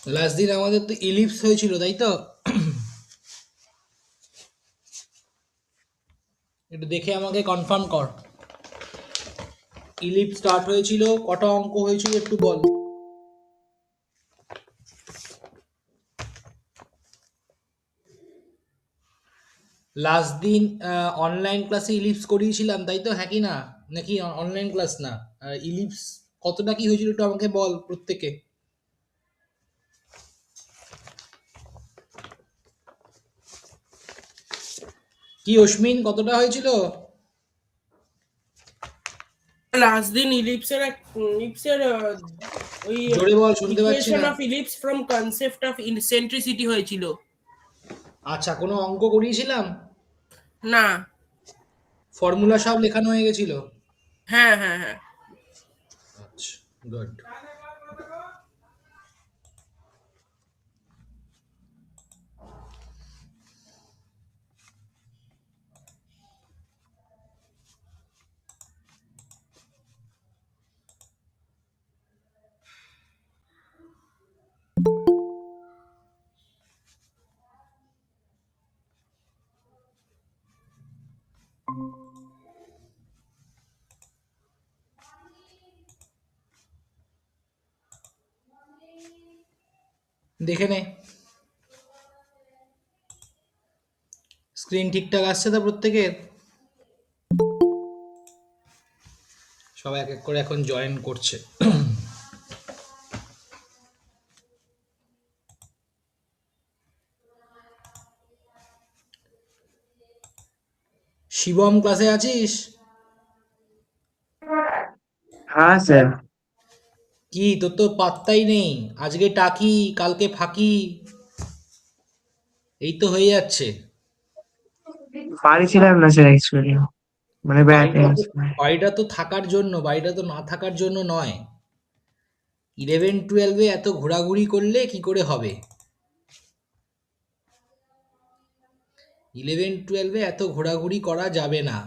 Last দিন আমাদের তো ইলিপস হয়েছিল, তাই তো? একটু দেখে আমাকে কনফার্ম কর। ইলিপস স্টার্ট হয়েছিল, কটা অঙ্ক হয়েছিল একটু বল। লাস্ট দিন অনলাইন ক্লাসে ইলিপস করিয়েছিলাম, তাই তো? হ্যাঁ কি না? নাকি অনলাইন ক্লাস না? ইলিপস কতটা কি হয়েছিল একটু আমাকে বল প্রত্যেকে। কি অশ্মিন, কতটা হয়েছিল? লাস্ট দিন ইলিপসের ওই জোরে বল, শুনতে পাচ্ছি ইকুয়েশন না। Of ellipse from concept of eccentricity হয়েছিল। আচ্ছা, কোনো অঙ্ক করিয়েছিলাম? না। ফর্মুলা সব লেখানো হয়ে গেছিল? হ্যাঁ, হ্যাঁ, হ্যাঁ। আচ্ছা, গুড। দেখে নে, স্ক্রিন ঠিকঠাক আসছে তো প্রত্যেকের? সবাই এক এক করে এখন জয়েন করছে। শিবম, ক্লাসে আছিস? हाँ सर। কি তোর তো পাত্তাই নেই। আজকে টাকি, কালকে ফাঁকি, এই তো হয়ে যাচ্ছে। বাড়ি ছিলাম না স্যার অ্যাকচুয়ালি, মানে বেড়াতে বাড়িটা তো আসলাম। বাড়িটা তো থাকার জন্য, বাড়িটা তো না থাকার জন্য নয়। 11-12 এত ঘোরাঘুরি করলে কি করে হবে? 11-12 এত ঘোরাঘুরি করা যাবে না।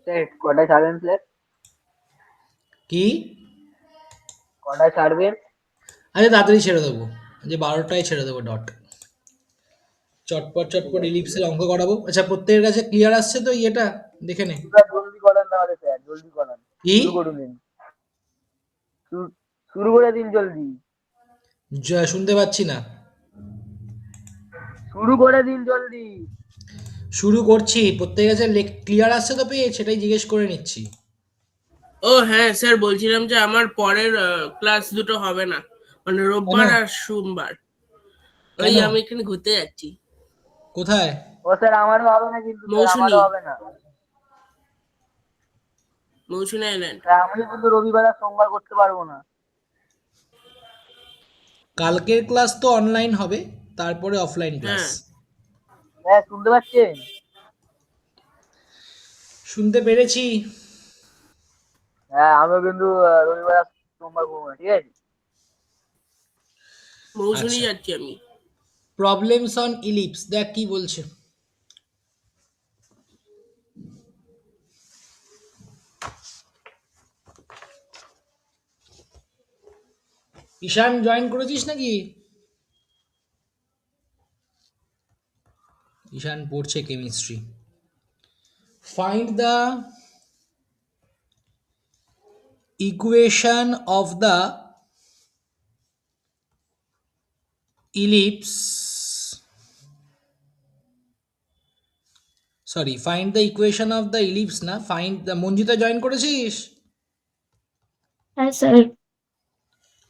স্যার কটায় ছাড়বেন স্যার? কি? কটায় ছাড়বেন? আরে তাড়াতাড়ি ছেড়ে দেবো, যে 12টায় ছেড়ে দেবো ডট। চটপট ঠিক চটপট আছে, ঠিক ইলিপসের আছে। অঙ্ক করাবো। আচ্ছা, প্রত্যেকের কাছে ক্লিয়ার আসছে তো? ইয়েটা দেখে নে। এবার জলদি করান তাহলে স্যার, জলদি করান। কি? শুরু করুন দিন। শুরু- শুরু করে দিন জলদি। শুনতে পাচ্ছি না। শুরু করে দিন জলদি। শুরু করছি। প্রত্যেকের কাছে ক্লিয়ার আসছে তো পেয়ে, সেটাই জিজ্ঞেস করে নিচ্ছি। ও হ্যাঁ স্যার, বলছিলাম যে আমার পরের ক্লাস দুটো হবে না, মানে কেন? রোববার আর সোমবার। ওই কেন? আমি এখানে ঘুরতে যাচ্ছি। কোথায়? ও স্যার আমারও হবে না, কিন্তু স্যার মৌসুনি আমারও হবে না। মৌসুনি আইল্যান্ড। স্যার আমি কিন্তু রবিবার আর সোমবার করতে পারবো না। কালকের ক্লাস তো অনলাইন হবে, তারপরে অফলাইন ক্লাস। হ্যাঁ। হ্যাঁ শুনতে পাচ্ছেন? শুনতে পেরেছি। হ্যাঁ আমিও কিন্তু রবিবার আর সোমবার করবো না, ঠিক আছে? মৌসুনি আচ্ছা, যাচ্ছি আমি। প্রবলেমস অন ইলিপস দেখ কি বলছে। ঈশান, জয়েন করেছিস নাকি? ঈশান পড়ছে chemistry. Find the equation of the ellipse, sorry, find the equation of the ellipse না, ফাইন্ড দ্য। মঞ্জিতা, জয়েন করেছিস? হ্যাঁ স্যার।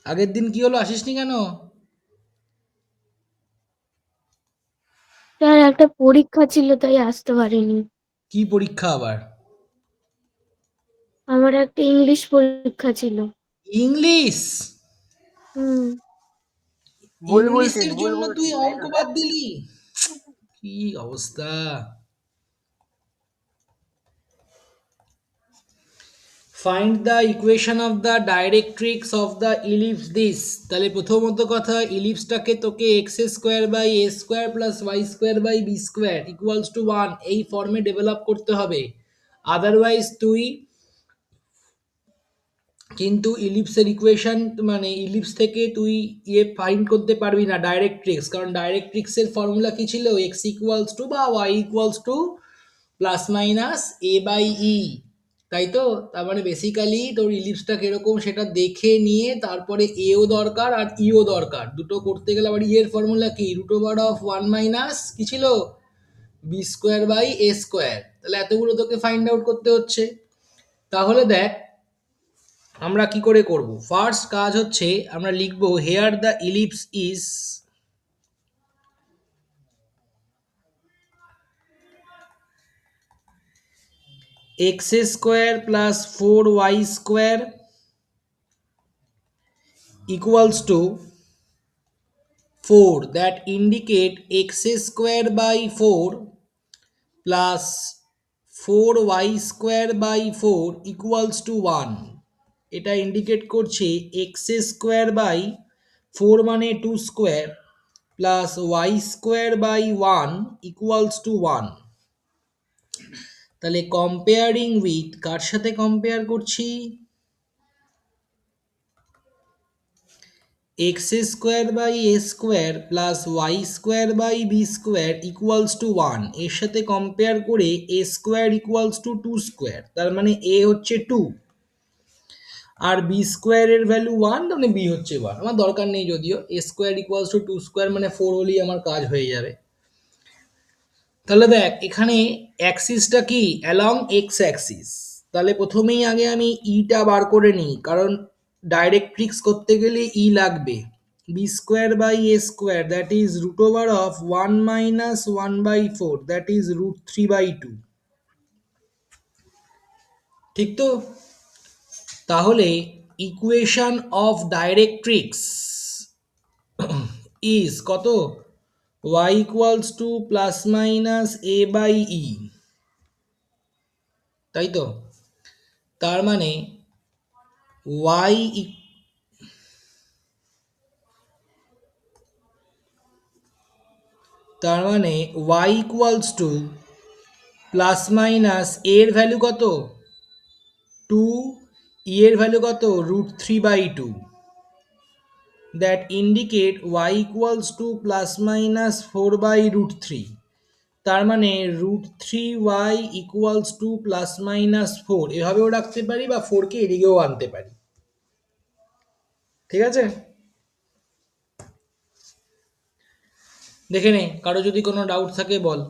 আগের দিন কি হলো, আসিসনি কেন? স্যার একটা পরীক্ষা ছিল তাই আসতে পারিনি। কি পরীক্ষা আবার? আমার একটা ইংলিশ পরীক্ষা ছিল। ইংলিশ? হুম। বুলবুল সিং, ইংলিশের জন্য বুলবুল তুই সিং তাই অঙ্ক তো বাদ স্যার? দিলি? কি অবস্থা! Find the equation of the directrix of the ellipse this. তাহলে প্রথমত কথা, ইলিপসটাকে তোকে x square by a square plus y square by b square equals to 1 এই ফর্মে ডেভেলপ করতে হবে। আদারওয়াইজ তুই কিন্তু ইলিপসের ইকুয়েশন মানে ইলিপস থেকে তুই ফাইন্ড করতে পারবি না ডাইরেক্ট্রিক্স, কারণ ডাইরেক্ট্রিক্সের ফর্মুলা কি ছিল, এক্স ইকুয়ালস টু বা y equals to plus minus a by e, তাই তো? তার মানে বেসিক্যালি তোর ইলিপসটা কিরকম সেটা দেখে নিয়ে তারপরে এও দরকার আর ইও দরকার, দুটো করতে গেলে আবার ই এর ফর্মুলা কি, root over of one minus কি ছিল, b square by a square. তাহলে এতগুলো তোকে ফাইন্ড আউট করতে হচ্ছে। তাহলে দেখ আমরা কি করে করব। ফার্স্ট কাজ হচ্ছে আমরা লিখব here the ellipse is x square plus four y square equals to 4, that indicate x square by 4 plus 4y square by 4 equals to 1, এটা ইন্ডিকেট করছে এক্স স্কোয়ার বাই ফোর মানে two square plus y square by one equals to one. তাহলে comparing with কার সাথে compare করছি, x square by a square plus y square by b square equals to one, এর সাথে compare করে a square equals to two square, তার মানে a হচ্ছে টু আর বি স্কোয়ারের ভ্যালু ওয়ান, মানে বি হচ্ছে ওয়ান। আমার দরকার নেই যদিও, a square equals to two square মানে ফোর হলেই আমার কাজ হয়ে যাবে। তাহলে দেখ এখানে অ্যাক্সিসটা কি, অ্যালং এক্স অ্যাক্সিস। তাহলে প্রথমেই আগে আমি ইটা বার করে নিই, কারণ ডাইরেক্ট্রিক্স করতে গেলে ই লাগবে। B square by a square that is root over of one minus one by four that is root three by two, ঠিক তো? তাহলে ইকুয়েশন অফ ডাইরেক্ট্রিক্স ইজ কত, y equals to plus minus a by e, তাই তো? তার মানে y তার মানে y equals to plus minus এর ভ্যালু কত, টু, ই এর ভ্যালু কত, root three by two, that indicate y equals to plus minus four by root three. তার মানে root three y equals to plus minus four, এভাবেও রাখতে পারি বা ফোরকে এদিকেও আনতে পারি, ঠিক আছে? দেখে নে, কারো যদি কোনো ডাউট থাকে বল।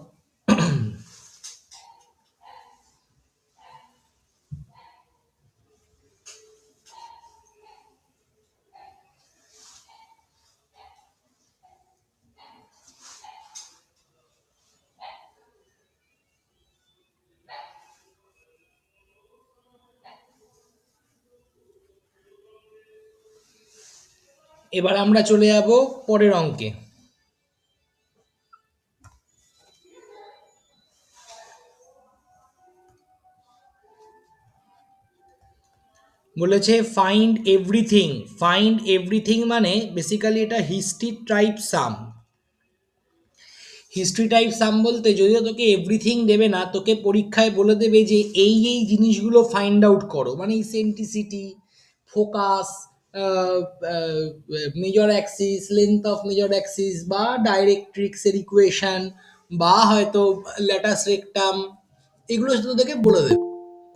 এবার আমরা চলে যাব পরের অঙ্কে। বলেছে ফাইন্ড এভরিথিং। ফাইন্ড এভরিথিং মানে বেসিক্যালি এটা হিস্ট্রি টাইপ সাম। হিস্ট্রি টাইপ সাম বলতে যদিও তোকে এভরিথিং দেবে না, তোকে পরীক্ষায় বলে দেবে যে এই এই জিনিসগুলো ফাইন্ড আউট করো, মানে eccentricity, focus, major Axis, length of major Axis, বা ডাইরেক্ট্রিক্সের ইকুয়েশন, বা হয়তো ল্যাটাস রেকটাম, এগুলো তোদেরকে বলে দেবে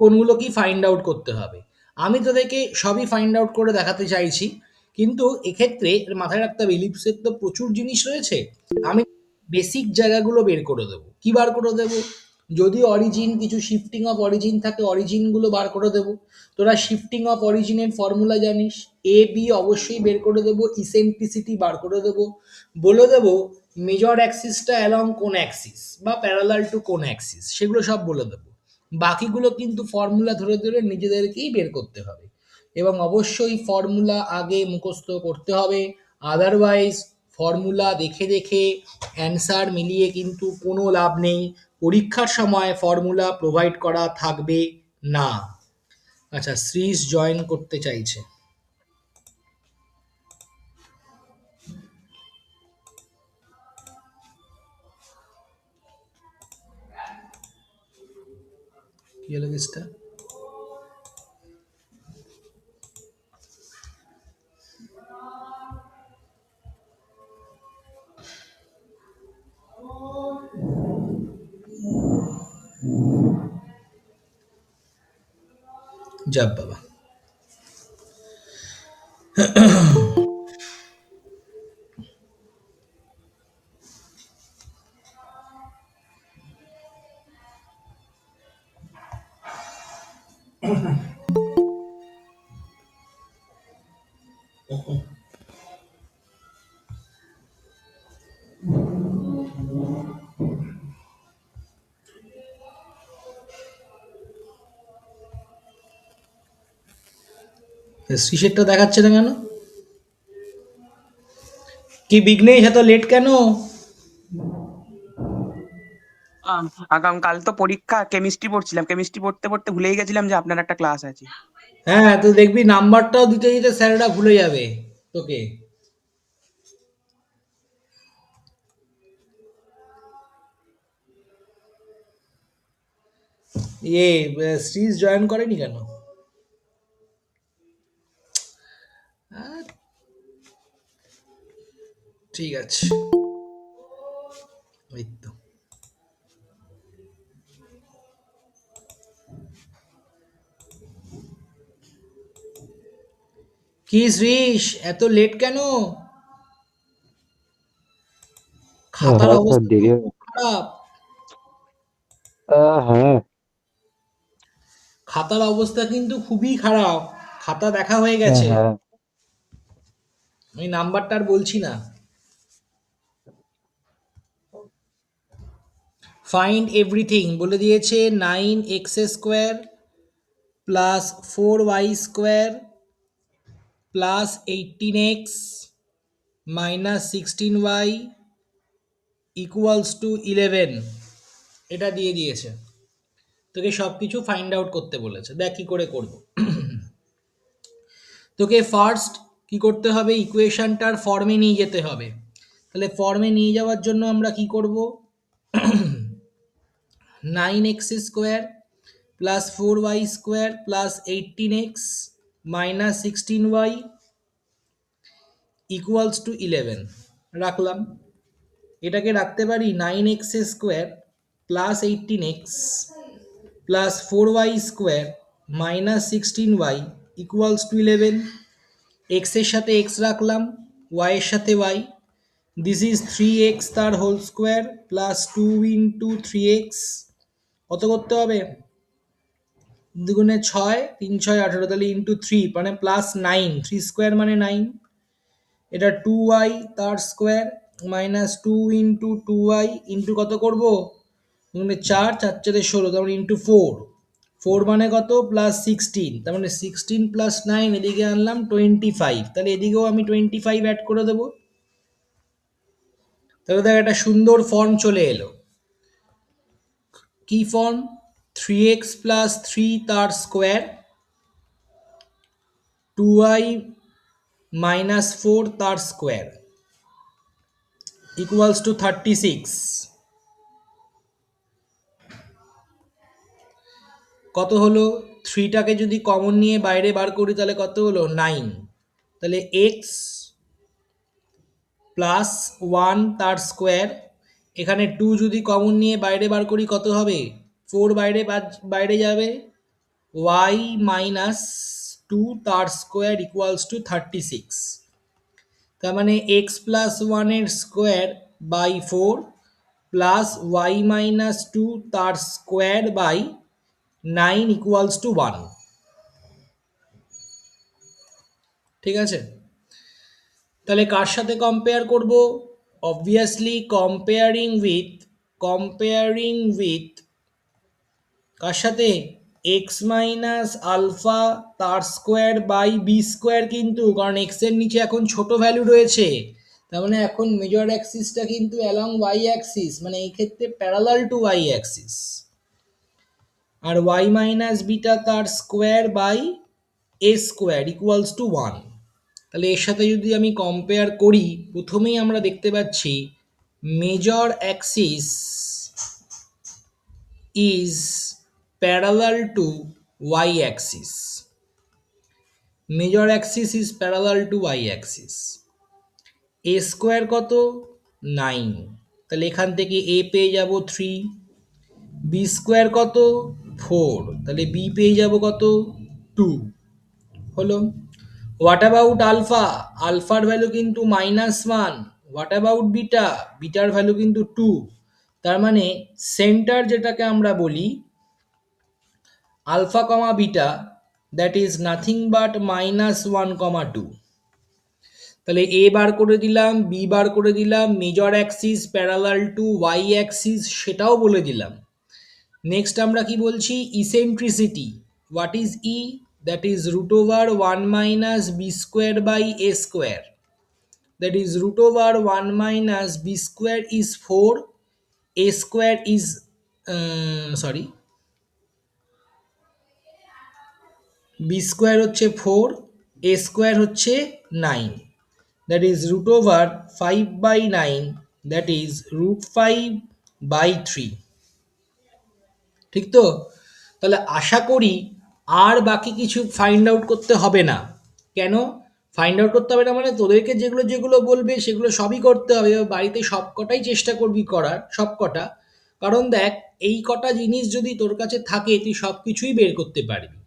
কোনগুলো কি ফাইন্ড আউট করতে হবে। আমি তোদেরকে সবই ফাইন্ড আউট করে দেখাতে চাইছি, কিন্তু এক্ষেত্রে মাথায় রাখতে হবে ইলিপসের তো প্রচুর জিনিস রয়েছে। আমি বেসিক জায়গাগুলো বের করে দেবো। কি বার করে দেবো, যদি অরিজিন কিছু শিফটিং অফ অরিজিন থাকে অরিজিনগুলো বার করে দেবো। তোরা শিফটিং অফ অরিজিনের ফর্মুলা জানিস, এ বি অবশ্যই বের করে দেবো, ইসেন্ট্রিসিটি বার করে দেবো, বলে দেবো মেজর অ্যাক্সিসটা অ্যালং কোন অ্যাক্সিস বা প্যারালাল টু কোন অ্যাক্সিস, সেগুলো সব বলে দেবো। বাকিগুলো কিন্তু ফর্মুলা ধরে ধরে নিজেদেরকেই বের করতে হবে, এবং অবশ্যই ফর্মুলা আগে মুখস্থ করতে হবে। আদারওয়াইজ ফর্মুলা দেখে দেখে অ্যান্সার মিলিয়ে কিন্তু কোনো লাভ নেই, পরীক্ষার সময় ফর্মুলা প্রোভাইড করা থাকবে না। আচ্ছা, শ্রীশ জয়েন করতে চাইছে। কি হলো কেসটা? যাব বাবা। শ্রীশেরটা দেখাচ্ছে না কেন? কি বিঘ্নেশ, এত লেট কেন? কাল তো পরীক্ষা, কেমিস্ট্রি পড়ছিলাম, কেমিস্ট্রি পড়তে পড়তে ভুলেই গেছিলাম যে আপনার একটা ক্লাস আছে। হ্যাঁ, তো দেখবি নাম্বারটাও দিতে দিতে স্যারেরা ভুলে যাবে তোকে। ইয়ে, শ্রীজ জয়েন করেনি কেন? আহ, ঠিক আছে, ওই তো। কি শ্রীশ, এত লেট কেন? খাতার হ্যাঁ স্যার, অবস্থা তো দেরি খুব খারাপ। হ্যাঁ। খাতার অবস্থা কিন্তু খুবই খারাপ। খাতা দেখা হয়ে হ্যাঁ গেছে। হ্যাঁ। আমি নাম্বারটা আর বলছি না। ফাইন্ড এভরিথিং বলে দিয়েছে। 9x² plus 4y² plus 18x minus 16y equals to 11, এটা দিয়ে দিয়েছে। তোকে সব কিছু ফাইন্ড আউট করতে বলেছে। দেখ কি করে করব। তোকে ফার্স্ট কি করতে হবে, ইকুয়েশনটার ফর্মে নিয়ে যেতে হবে। তাহলে ফর্মে নিয়ে যাওয়ার জন্য আমরা কি করব, 9x² plus 4y² plus 18x minus 16y equals to 11 রাখলাম। এটাকে রাখতে পারি 9x² plus 18x plus 4y² minus 16y equals to 11। এক্সের সাথে এক্স রাখলাম, ওয়াইয়ের সাথে ওয়াই। দিস ইজ 3x তার whole square plus 2 into 3x। কত করতে হবে, দুগুণে 6, 3 6 18, তাহলে ইন্টু 3 মানে প্লাস 9, 3² মানে 9। এটা 2y তার square minus 2 into 2y into কত করব, দুগুণে 4, 4 4 16, তার মানে ইন্টু 4। 4 মানে কত, প্লাস 16, তার মানে 16 প্লাস 9, এদিকে আনলাম 25, তাহলে এদিকেও আমি 25 অ্যাড করে দেবো। তাহলে দেখ একটা সুন্দর ফর্ম চলে এলো। কি ফর্ম, 3x প্লাস 3 তার স্কোয়ার, 2y মাইনাস 4 তার স্কোয়ার ইকুয়ালস টু 36। কত হলো, 3টাকে যদি কমন নিয়ে বাইরে বার করি তাহলে কত হলো 9। তাহলে x প্লাস 1 তার স্কোয়ার, এখানে 2 যদি কমন নিয়ে বাইরে বার করি কত হবে, 4 বাইরে বাইরে যাবে, y মাইনাস 2 তার স্কোয়ার ইকুয়ালস টু 36। তার মানে x প্লাস 1-এর square by 4 plus y minus 2 তার স্কোয়ার বাই 9 ইকুয়ালস টু 1। ঠিক আছে, তাহলে কার সাথে কম্পেয়ার করব, অবভিয়াসলি কম্পেয়ারিং উইথ কার সাথে, এক্স মাইনাস আলফা তার স্কোয়ার বাই বি স্কোয়ার, কিন্তু কারণ এক্স এর নিচে এখন ছোট ভ্যালু রয়েছে, তার মানে এখন মেজর অ্যাক্সিসটা কিন্তু অ্যালং ওয়াই অ্যাক্সিস, মানে এই ক্ষেত্রে প্যারালাল টু ওয়াই অ্যাক্সিস। আর ওয়াই মাইনাস বিটা তার square by a square equals to 1। তাহলে এর সাথে যদি আমি কম্পেয়ার করি, প্রথমেই আমরা দেখতে পাচ্ছি major axis is parallel to y axis. Major axis is parallel to y axis. A square কত, 9, তাহলে এখান থেকে এ পেয়ে যাব 3, বি স্কোয়ার কত 4, তাহলে বি পেয়ে যাব কত টু হলো। হোয়াট অ্যাবাউট আলফা, আলফার ভ্যালু কিন্তু -1। হোয়াট অ্যাবাউট বিটা, বিটার ভ্যালু কিন্তু 2। তার মানে সেন্টার যেটাকে আমরা বলি alpha comma beta, that is nothing but -1, 2। তাহলে এ বার করে দিলাম, বি বার করে দিলাম, major axis parallel to y axis সেটাও বলে দিলাম। নেক্সট আমরা কি বলছি, eccentricity. What is e, that is √1 - b square by a square, that is √1 - b square is 4, a square is sorry b square হচ্ছে 4, এ স্কোয়ার হচ্ছে 9, দ্যাট ইজ √5/9, দ্যাট ইজ √5/3। ঠিক তো? তাহলে আশা করি আর বাকি কিছু ফাইন্ড আউট করতে হবে না। কেন ফাইন্ড আউট করতে হবে না মানে, তোদেরকে যেগুলো যেগুলো বলবে সেগুলো সবই করতে হবে, বাড়িতে সব কটাই চেষ্টা করবি করার, সব কটা। কারণ দেখ, এই কটা জিনিস যদি তোর কাছে থাকে তুই সব কিছুই বের করতে পারবি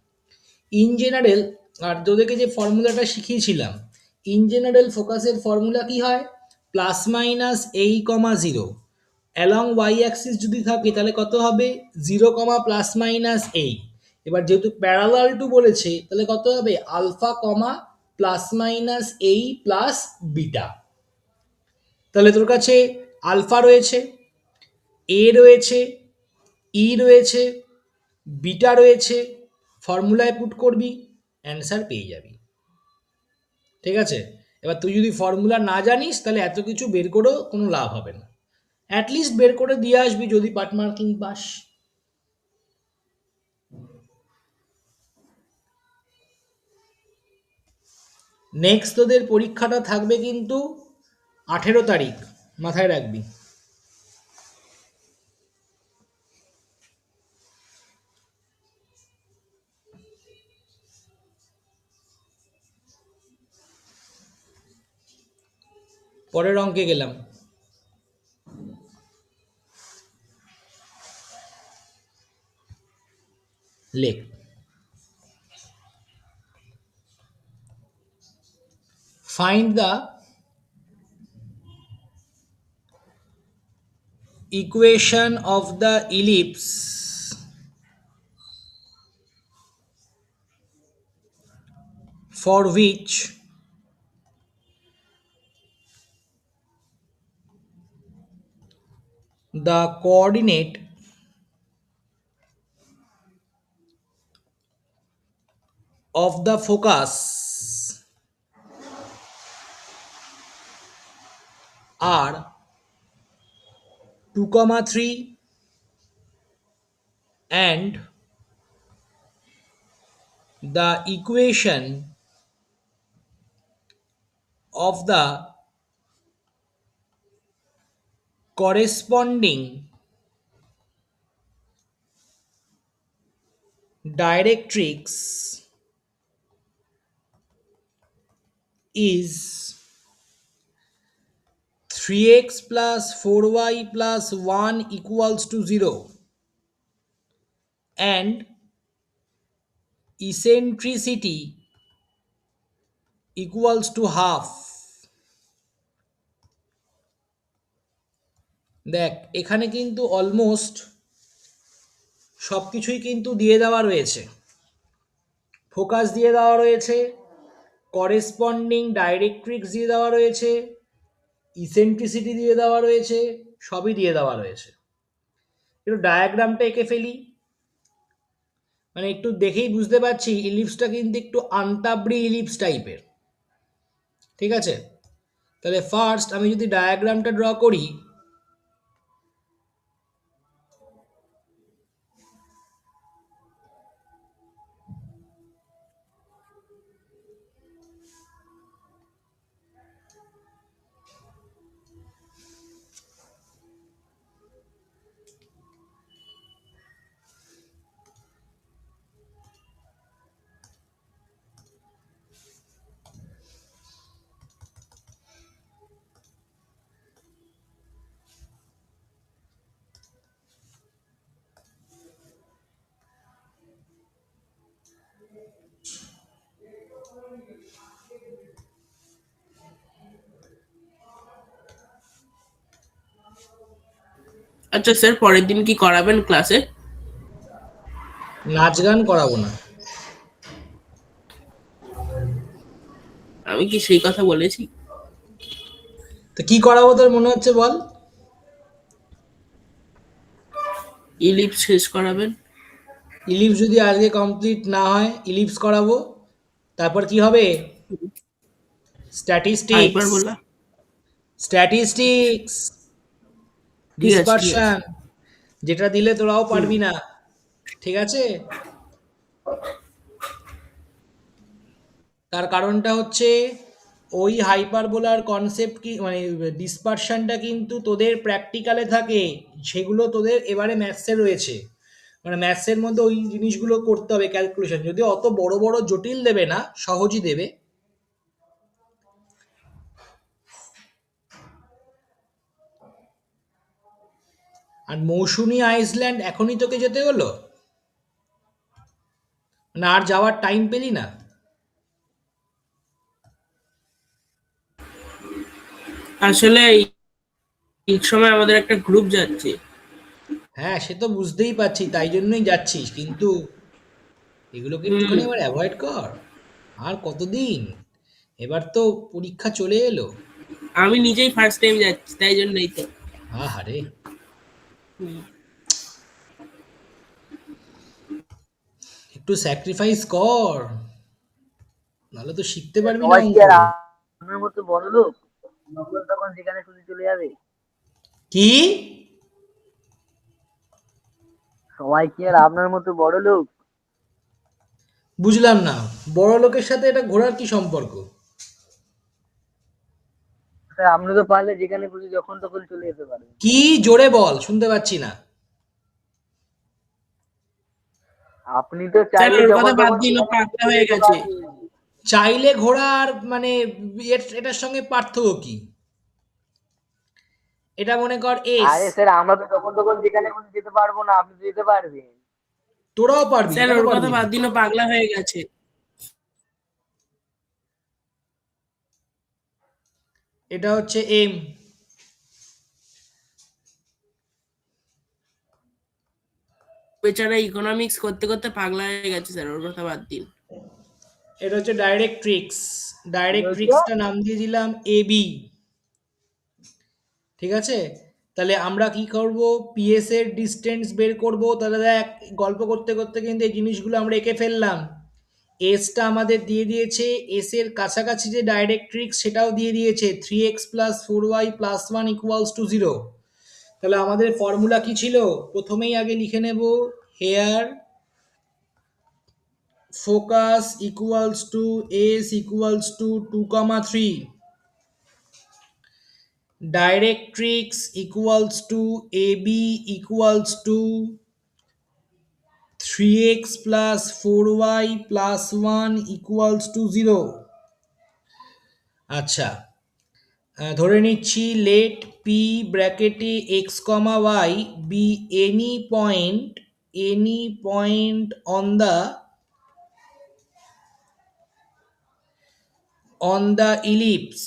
ইন জেনারেল। আর তোদেরকে যে ফর্মুলাটা শিখিয়েছিলাম, ইন জেনারেল ফোকাসের ফর্মুলা কি হয়, +-a, 0 অ্যালং ওয়াই অ্যাক্সিস যদি থাকে তাহলে কত হবে, 0, +-a। এবার যেহেতু প্যারালাল টু বলেছে তাহলে কত হবে, alpha comma +-a plus beta. তাহলে তোর কাছে আলফা রয়েছে, এ রয়েছে, ই রয়েছে, বিটা রয়েছে, ফর্মুলায় পুট করবি, অ্যান্সার পেয়ে যাবি। ঠিক আছে? এবার তুই যদি ফর্মুলা না জানিস তাহলে এত কিছু বের করেও কোনো লাভ হবে না। অ্যাটলিস্ট বের করে দিয়ে আসবি যদি পার্ট মার্কিং পাস। নেক্সট তোদের পরীক্ষাটা থাকবে কিন্তু 18 তারিখ, মাথায় রাখবি। পরের অঙ্কে গেলাম। লেখ, find the equation of the ellipse for which the coordinate of the focus are 2, 3 and the equation of the corresponding directrix is 3x plus 4y plus 1 equals to 0 and eccentricity equals to half। দেখ, এখানে কিন্তু almost সব কিছুই কিন্তু দিয়ে দেওয়া রয়েছে। Focus দিয়ে দেওয়া রয়েছে, করেসপন্ডিং ডাইরেক্ট্রিক্স দিয়ে দেওয়া রয়েছে, ইসেন্ট্রিসিটি দিয়ে দেওয়া রয়েছে, সবই দিয়ে দেওয়া রয়েছে। একটু ডায়াগ্রামটা এঁকে ফেলি, মানে একটু দেখেই বুঝতে পারছি ইলিপসটা কিন্তু একটু আন্তাবড়ি ইলিপস টাইপের। ঠিক আছে? তাহলে ফার্স্ট আমি যদি ডায়াগ্রামটা ড্র করি, আচ্ছা স্যার, পরের দিন কি করাবেন ক্লাসে? নাচ গান করাবো না। আমি কি সেই কথা বলেছি? তো কি করাবো তোর মনে হচ্ছে বল? ইলিপস শেষ করাবেন। ইলিপস যদি আজকে কমপ্লিট না হয়, ইলিপস করাবো। তারপর কি হবে? স্ট্যাটিস্টিক্স। হাইপারবোলা। স্ট্যাটিস্টিক্স, ঠিক আছে, ঠিক আছে। ডিসপারশন, যেটা দিলে তোরাও হুম। পারবি না। ঠিক আছে? তার কারণটা হচ্ছে ওই হাইপারবোলার কনসেপ্ট কি মানে ডিসপারশনটা কিন্তু তোদের প্র্যাকটিক্যালে থাকে, সেগুলো তোদের এবারে ম্যাথসে রয়েছে। মানে ম্যাথসের মধ্যে ওই জিনিসগুলো করতে হবে ক্যালকুলেশন, যদিও অত বড় বড় জটিল দেবে না, সহজই দেবে। আর মৌসুমী আইসল্যান্ড এখনই তোকে যেতে হলো? না আর যাওয়ার টাইম পেলি না? আসলে এই সময় আমাদের একটা গ্রুপ যাচ্ছে। হ্যাঁ, সে তো বুঝতেই পারছি, তাই জন্যই যাচ্ছিস, কিন্তু এগুলোকে হুম। একটুখানি এবার অ্যাভয়েড কর। আর কতদিন, এবার তো পরীক্ষা চলে এলো। আমি নিজেই ফার্স্ট টাইম যাচ্ছি, তাই জন্যই তো। আহারে, হুম। একটু স্যাক্রিফাইস কর, নাহলে তো শিখতে পারবি না সবাই কি অঙ্ক। আর আপনার মতো বড় লোক? যখন তখন যেখানে খুশি চলে যাবে? কি? সবাই কি আর আপনার মতো বড় লোক? বুঝলাম না, বড় লোকের সাথে এটা ঘোরার কি সম্পর্ক? স্যার, আপনি তো পারলে যেখানে খুশি যখন তখন চলে যেতে পারবেন। কি? জোরে বল, শুনতে পাচ্ছি না। আপনি তো স্যার চাইলে ওর যখন কথা বাদ তখন দিন, ও যেখানে খুশি পাগলা চলে হয়ে যেতে গেছে। পারবেন। চাইলে ঘোড়ার মানে এটার সঙ্গে পার্থক্য কি? এটা মনে কর এস। আরে স্যার, আমরা তো যখন তখন যেখানে খুশি যেতে পারবো না, আপনি তো যেতে পারবেন। তোরাও পারবি, স্যার কেন ওর কথা পারবি না? বাদ দিন, ও পাগলা হয়ে গেছে। এটা হচ্ছে এম। বেচারা ইকোনমিক্স করতে করতে পাগলা হয়ে গেছে, স্যার ওর কথা বাদ দিন। এটা হচ্ছে ডাইরেক্ট্রিক্স। কি হয়েছে? ডাইরেক্ট্রিক্সটা নাম দিয়ে দিলাম এবি। ঠিক আছে? তাহলে আমরা কি করব? পিএস এর ডিস্টেন্স বের করব। তাহলে দেখ, গল্প করতে করতে কিন্তু এই জিনিসগুলো আমরা এঁকে ফেললাম। এসটা আমাদের দিয়ে দিয়েছে, এস এর কাছাকাছি যে ডাইরেক্ট্রিক্স সেটাও দিয়ে দিয়েছে, 3x plus 4y plus 1 equals to 0। তাহলে আমাদের ফর্মুলা কি ছিল? প্রথমেই আগে লিখে নেব, here focus equals to S equals to 2, 3, directrix equals to AB equals to 3x plus 4y plus 1 equals to 0। আচ্ছা, ধরে নিচ্ছি লেট পি ব্র্যাকেটে x comma y be any point on the ellipse.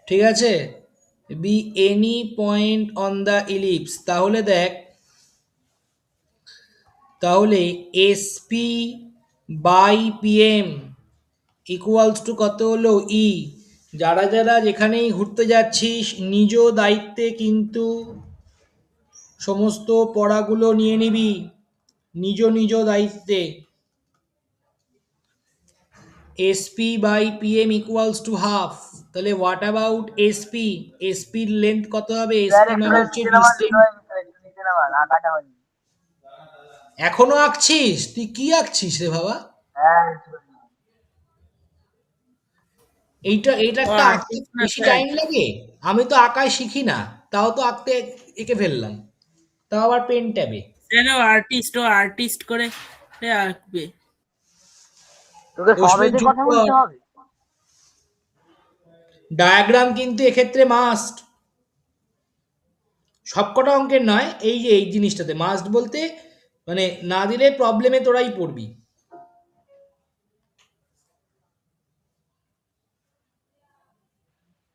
ঠিক আছে? Be any point on the ellipse. তাহলে দেখ, তাহলে SP by PM equals to কত হলো? ই। যারা যারা যেখানেই ঘুরতে যাচ্ছিস, নিজ দায়িত্বে কিন্তু সমস্ত পড়াগুলো নিয়ে নিবি, নিজ নিজ দায়িত্বে। SP by PM equals to half. তাহলে হোয়াট অ্যাবাউট এসপি? এসপির লেন্থ কত হবে? স্যার, এসপি একটু মানে হচ্ছে নিচে নামান, ডিস্টেন্স। একটু নিচে নামান, আঁকাটা হয়নি। এখনো আঁকছিস? তুই কি আঁকছিস রে বাবা? হ্যাঁ, এইটা ও একটা আঁকতে আর্টিস্ট না বেশি স্যার। টাইম লাগে? আমি তো আঁকাই শিখি না, তাও তো আঁকতে এঁকে ফেললাম, তাও আবার পেন ট্যাবে। স্যার ও আর্টিস্ট করে আঁকবে। তোকে বসবে, সবেতে চুপ কথা কর। বলতে হবে? ডায়াগ্রাম কিন্তু এক্ষেত্রে মাস্ট, সবকটা অঙ্কের নয়, এই যে এই জিনিসটাতে মাস্ট বলতে মানে না দিলে প্রবলেমে তোরাই পড়বি।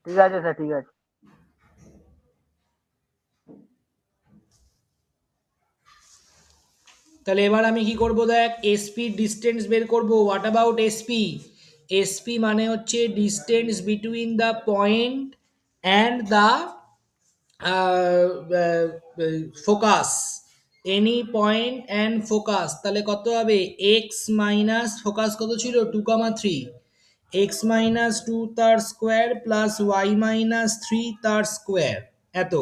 ঠিক আছে স্যার, ঠিক আছে। তাহলে এবার আমি কি করব, দেখ এসপি ডিস্টেন্স বের করব। What about SP? এসপি মানে হচ্ছে distance between the point and the focus, any point and focus. তাহলে কত হবে, এক্স মাইনাস ফোকাস কত ছিল 2,3, এক্স মাইনাস 2 তার স্কোয়ার প্লাস ওয়াই মাইনাস 3 তার স্কোয়ার, এত।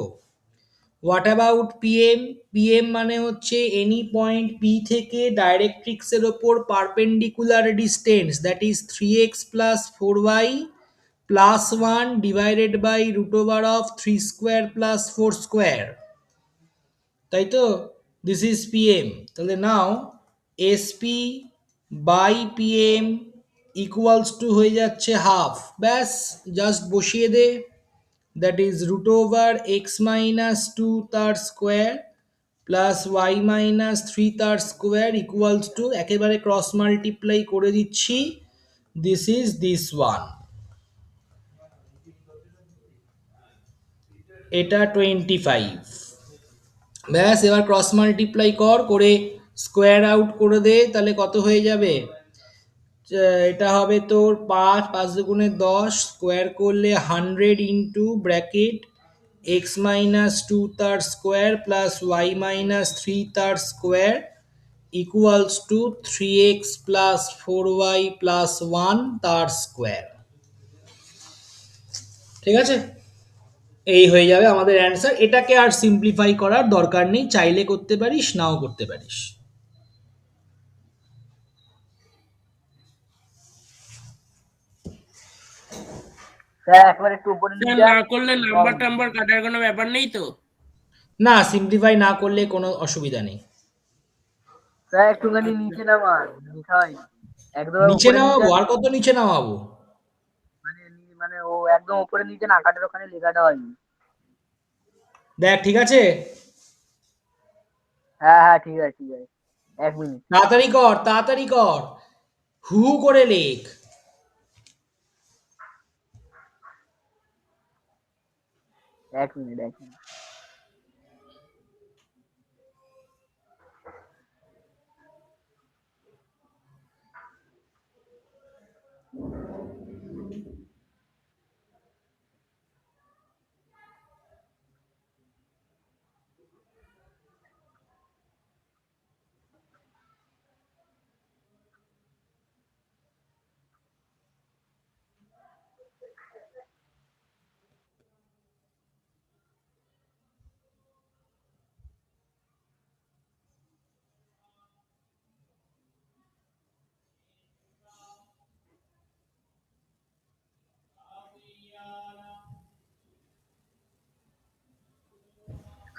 What about PM? পিএম মানে হচ্ছে এনি পয়েন্ট পি থেকে ডাইরেক্ট্রিক্সের ওপর perpendicular distance, that is 3x plus 4y plus 1 divided by root over of 3 square plus 4 square, তাই তো? This is PM. তাহলে now SP by PM equals to হয়ে যাচ্ছে হাফ, ব্যাস জাস্ট বসিয়ে দে। that is root over x minus 2 তার square plus y minus 3 তার square equals two, একেবারে ক্রস মাল্টিপ্লাই করে দিচ্ছি, দিস ইজ দিস ওয়ান, এটা 25। ব্যাস এবার ক্রস মাল্টিপ্লাই করে স্কোয়ার আউট করে দে, তাহলে কত হয়ে যাবে? এটা হবে তোর 5, 5 দুগুণে 10, স্কোয়ার করলে 100 ইন্টু ব্র্যাকেট এক্স মাইনাস 2 তার স্কোয়ার প্লাস ওয়াই মাইনাস 3 তার square equals two 3x plus 4y plus 1 তার স্কোয়ার। ঠিক আছে, এই হয়ে যাবে আমাদের অ্যান্সার। এটাকে আর সিম্পলিফাই করার দরকার নেই, চাইলে করতে পারিস, নাও করতে পারিস। স্যার একবার একটু উপরে স্যার নিয়ে যান। না করলে নাম্বার টাম্বার কাটার কোনো ব্যাপার নেই তো? না, সিম্পলিফাই না করলে কোনো অসুবিধা নেই। স্যার একটুখানি নিচে নামান, নিচে একদম নিচে উপরে নিয়ে নামাবো? যান। আর কত নিচে নামাবো? মানে ও একদম উপরে নিচে না, কাটার ওখানে লেখাটা হয়নি। দেখ ঠিক আছে, হ্যাঁ হ্যাঁ ঠিক আছে ঠিক আছে, 1 মিনিট। তাড়াতাড়ি কর, তাড়াতাড়ি কর, হু হু করে লেখ। 1 মিনিট 1 মিনিট।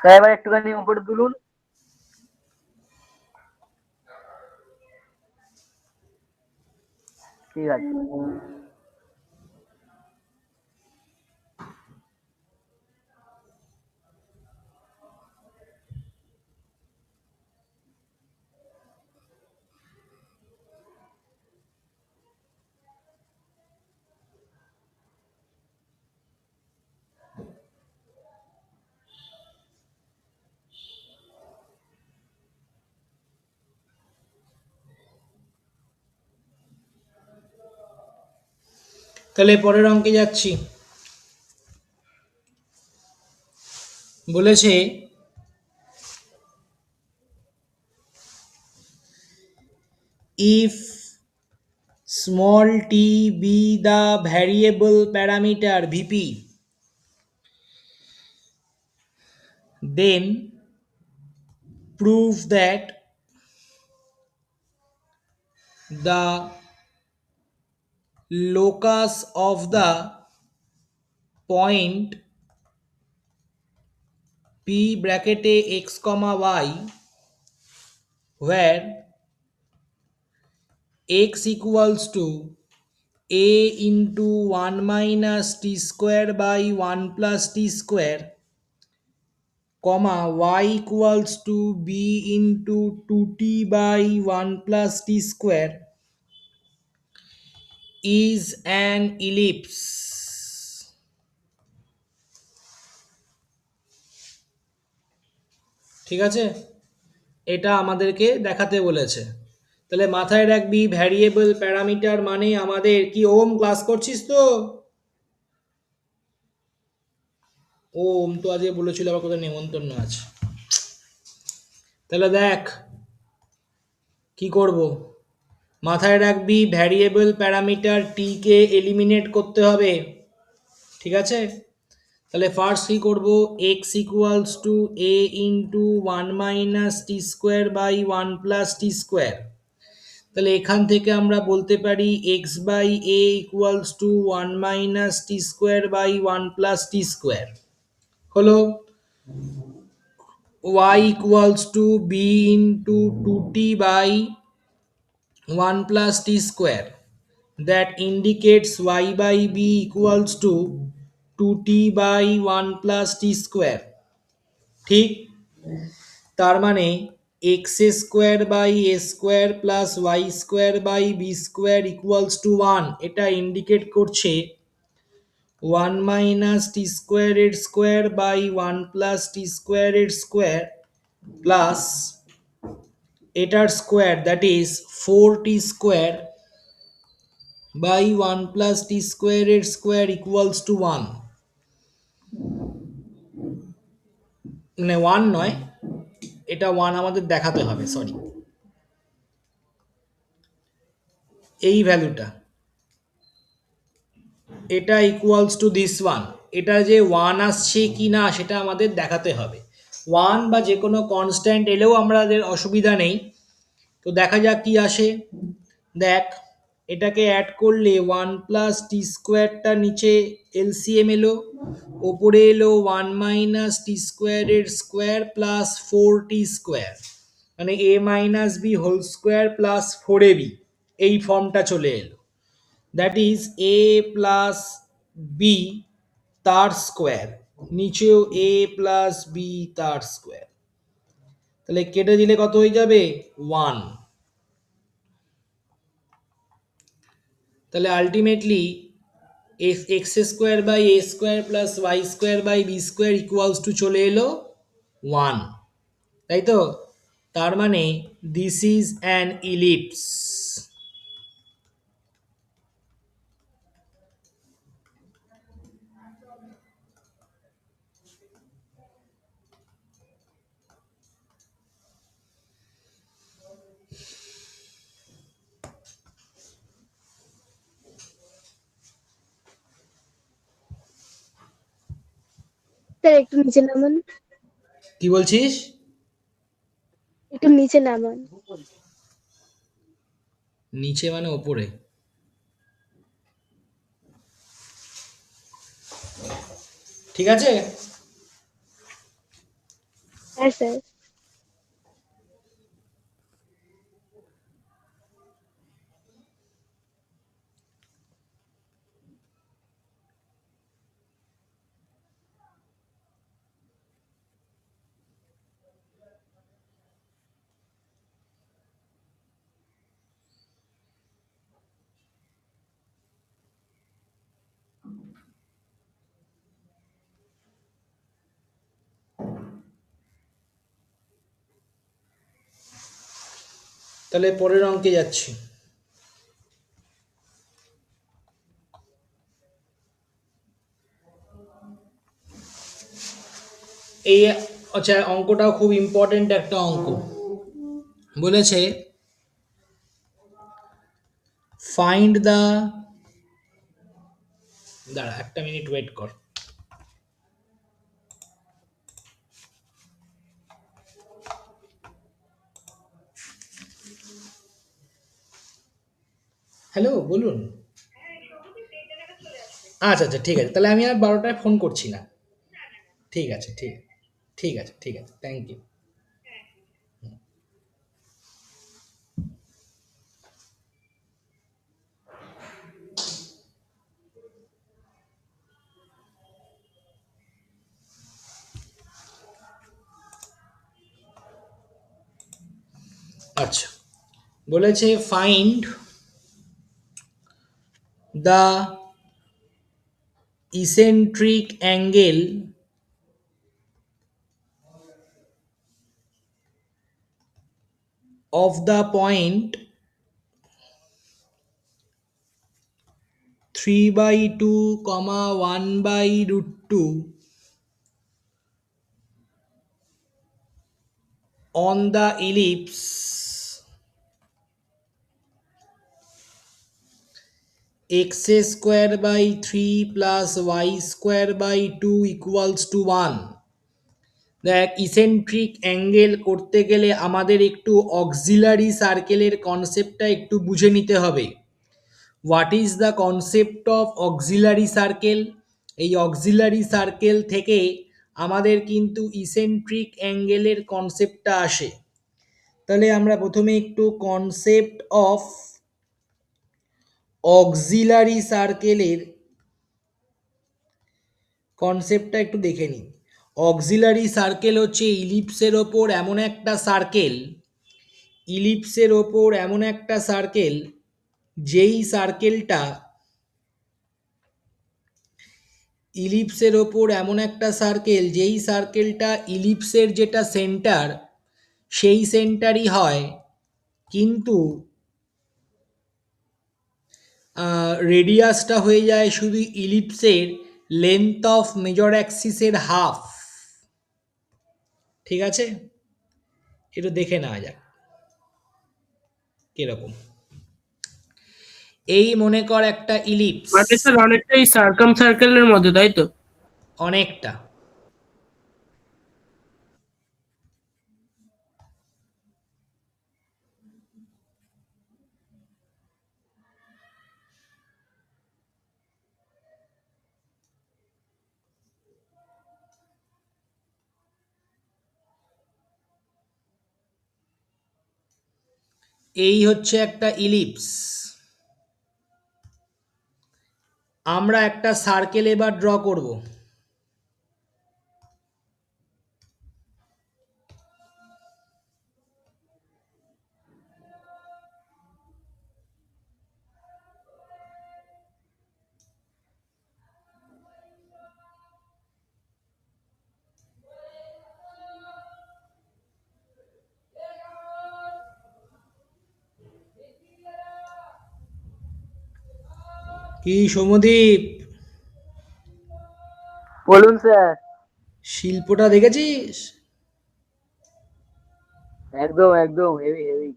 স্যার এবার একটুখানি উপরে তুলুন। ঠিক আছে। তাহলে পরের অঙ্কে যাচ্ছি। বলেছে if small t be the variable parameter vp, then prove that the locus of the point p bracket a x comma y where x equals to a into 1 minus t square by 1 plus t square comma y equals to b into 2t by 1 plus t square is an ellipse. ঠিক আছে, এটা আমাদেরকে দেখাতে বলেছে। তাহলে মাথায় রাখবি variable parameter মানে আমাদের কি ওম ক্লাস করছিস তো? ওম তো আজকে বলেছিল আবার কোথায় নেমন্তন্ন আছে। তাহলে দেখ কি করব, মাথায় রাখবি ভ্যারিয়েবল প্যারামিটার টি কে এলিমিনেট করতে হবে, ঠিক আছে? তাহলে ফার্স্ট কি করব, x equals to a into one minus t square by one plus t square. তাহলে এখান থেকে আমরা বলতে পারি x by a equals to one minus t square by one plus t square হলো। y equals to b into 2t by 1 plus t square, that indicates y by b equals to 2t by 1 plus t square, ঠিক? তার মানে x square by a square plus y square by b square equals to 1, এটা indicate করছে 1 minus t স্কোয়ারের square by 1 plus t স্কোয়ারের square plus এটার square, that is 4t square by 1 plus t স্কোয়ারের square equals to 1, মানে 1 নয়, এটা 1 আমাদের দেখাতে হবে, সরি, এই ভ্যালুটা এটা ইকুয়ালস টু দিস ওয়ান, এটা যে 1 আসছে কি না সেটা আমাদের দেখাতে হবে। 1 বা যে কোনো কনস্ট্যান্ট এলেও আমাদের অসুবিধা নেই। তো দেখা যাক কি আসে। দেখ এটাকে অ্যাড করলে 1 প্লাস টি স্কোয়ারটা নিচে এলসিএম এলো, ওপরে এলো 1 মাইনাস টি স্কোয়ারের স্কোয়ার প্লাস 4t স্কোয়ার, মানে a minus b whole square plus 4ab, এই ফর্মটা চলে এলো। That is a plus b তার স্কোয়ার, নিচেও a প্লাস বি তার স্কোয়ার। তাহলে কেটে দিলে কত হয়ে যাবে, 1। তাহলে ultimately x square by a square plus y square by b square equals to চলে এলো 1, তাই তো? তার মানে this is an ellipse. Sir একটু নিচে নামান, কি বলছিস? একটু নিচে নামান। নিচে মানে ওপরে? ঠিক আছে। হ্যাঁ স্যার। তাহলে পরের অঙ্কে যাচ্ছি। এই আচ্ছা, অঙ্কটাও খুব ইম্পর্টেন্ট একটা অঙ্ক। বলেছে ফাইন্ড দ্য, দাঁড়া একটা মিনিট ওয়েট কর। হ্যালো, বলুন। আচ্ছা আচ্ছা, ঠিক আছে, তাহলে আমি আর 12টায় ফোন করছি না। ঠিক আছে, ঠিক ঠিক আছে, ঠিক আছে, থ্যাংক ইউ। আচ্ছা, বলেছে find the eccentric angle of the point 3/2, 1/√2 on the ellipse x² by 3 plus y² by 2 equals to 1। দেখ, ইসেন্ট্রিক অ্যাঙ্গেল করতে গেলে আমাদের একটু অক্সিলারি সার্কেলের কনসেপ্টটা একটু বুঝে নিতে হবে। What is the concept of auxiliary circle? এই অক্সিলারি সার্কেল থেকে আমাদের কিন্তু ইসেন্ট্রিক অ্যাঙ্গেলের কনসেপ্টটা আসে। তাহলে আমরা প্রথমে একটু কনসেপ্ট অফ অক্সিলারি সার্কেলের কনসেপ্টটা একটু দেখে নিই। অক্সিলারি সার্কেল হচ্ছে ইলিপসের ওপর এমন একটা সার্কেল, যেই সার্কেলটা ইলিপসের যেটা সেন্টার সেই সেন্টারই হয়, কিন্তু রেডিয়াসটা হয়ে যায় শুধু ইলিপসের লেন্থ অফ মেজর অ্যাক্সিসের হাফ। ঠিক আছে, একটু দেখে নেওয়া যাক কিরকম। এই মনে কর একটা ইলিপস, মানে স্যার অনেকটাই সার্কাম সার্কেলের মধ্যে, তাই তো? অনেকটা। এই হচ্ছে একটা ইলিপস। আমরা একটা সার্কেল এবার ড্র করব। কি সৌম্যদীপ, বলুন স্যার। শিল্পটা দেখেছিস? একদম একদম হেভি হেভি।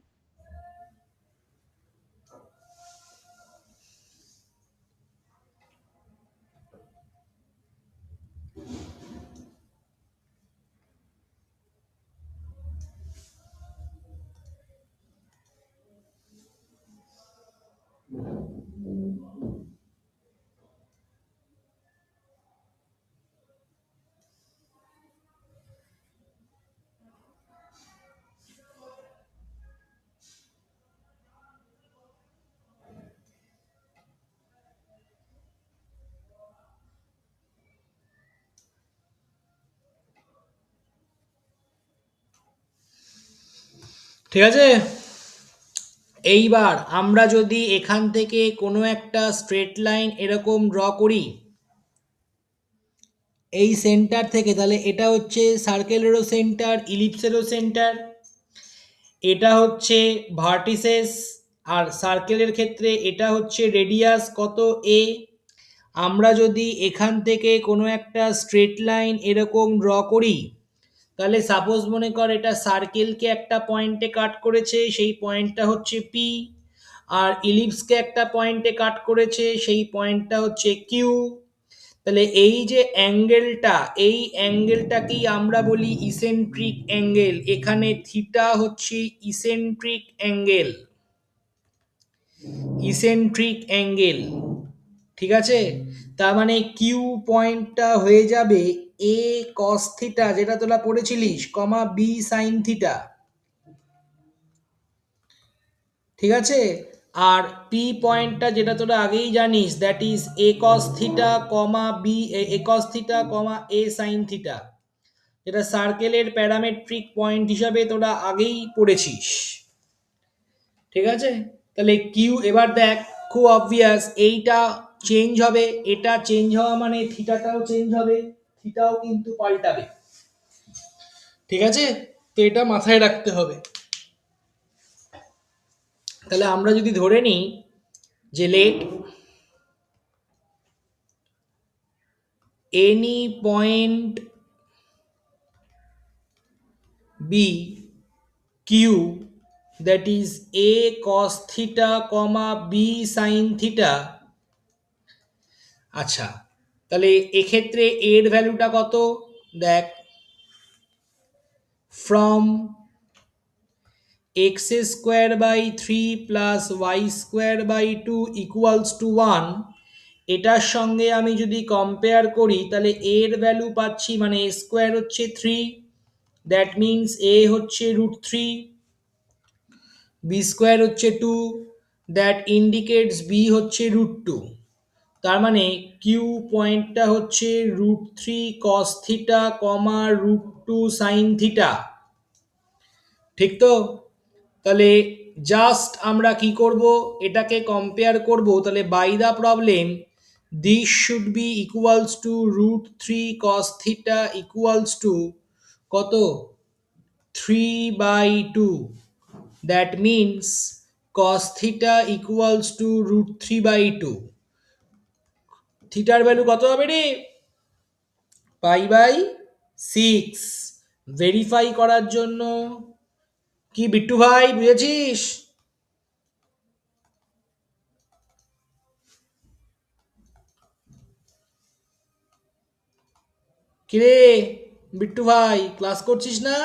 ঠিক আছে, এইবার আমরা যদি এখান থেকে কোনো একটা স্ট্রেট লাইন এরকম ড্র করি এই সেন্টার থেকে, তাহলে এটা হচ্ছে সার্কেলেরও সেন্টার, ইলিপসেরও সেন্টার, এটা হচ্ছে ভার্টিসেস, আর সার্কেলের ক্ষেত্রে এটা হচ্ছে রেডিয়াস কত এ। আমরা যদি এখান থেকে কোনো একটা স্ট্রেট লাইন এরকম ড্র করি, তাহলে সাপোজ মনে কর এটা সার্কেলকে একটা পয়েন্টে কাট করেছে, সেই পয়েন্টটা হচ্ছে পি, আর ইলিপসকে একটা পয়েন্টে কাট করেছে, সেই পয়েন্টটা হচ্ছে কিউ। তাহলে এই যে অ্যাঙ্গেলটা, এই অ্যাঙ্গেলটাকেই আমরা বলি ইসেন্ট্রিক অ্যাঙ্গেল। এখানে থিটা হচ্ছে ইসেন্ট্রিক অ্যাঙ্গেল, ঠিক আছে। তার মানে কিউ পয়েন্টটা হয়ে যাবে এ কস থিটা, যেটা তোরা পড়েছিলিস, কমা বি সাইন থিটা, ঠিক আছে। আর পি পয়েন্টটা যেটা তোরা আগেই জানিস, that is a cos theta comma b, a cos theta comma a sine theta, যেটা সার্কেলের প্যারামেট্রিক পয়েন্ট হিসাবে তোরা আগেই পড়েছিস, ঠিক আছে। তাহলে কিউ, এবার দেখ খুব অবভিয়াস, এইটা চেঞ্জ হবে, এটা চেঞ্জ হওয়া মানে থিটাটাও চেঞ্জ হবে, থিটাও কিন্তু পাল্টাবে, ঠিক আছে। তো এটা মাথায় রাখতে হবে। তাহলে আমরা যদি ধরে নিই যে let any point b q that is a cos theta comma b sin theta। আচ্ছা, তাহলে এক্ষেত্রে এর ভ্যালুটা কত? দেখ, from x square by 3 plus y square by 2 equals to 1, এটার সঙ্গে আমি যদি কম্পেয়ার করি তাহলে এর ভ্যালু পাচ্ছি, মানে a স্কোয়ার হচ্ছে 3, দ্যাট মিনস a হচ্ছে √3, b স্কোয়ার হচ্ছে 2, দ্যাট ইন্ডিকেটস b হচ্ছে √2। তার মানে কিউ পয়েন্টটা হচ্ছে √3 cos থিটা কমা √2 sin থিটা, ঠিক তো? তাহলে জাস্ট আমরা কি করব, এটাকে কম্পেয়ার করব। তাহলে by the problem this should be equals to √3 cos theta equals to কত? 3/2, that means cos theta equals to √3/2। থিটার ভ্যালু কত হবে রে? π/6। ভেরিফাই করার জন্য কি বিট্টু ভাই বুঝেছিস? কিরে বিট্টু ভাই, ক্লাস করছিস না?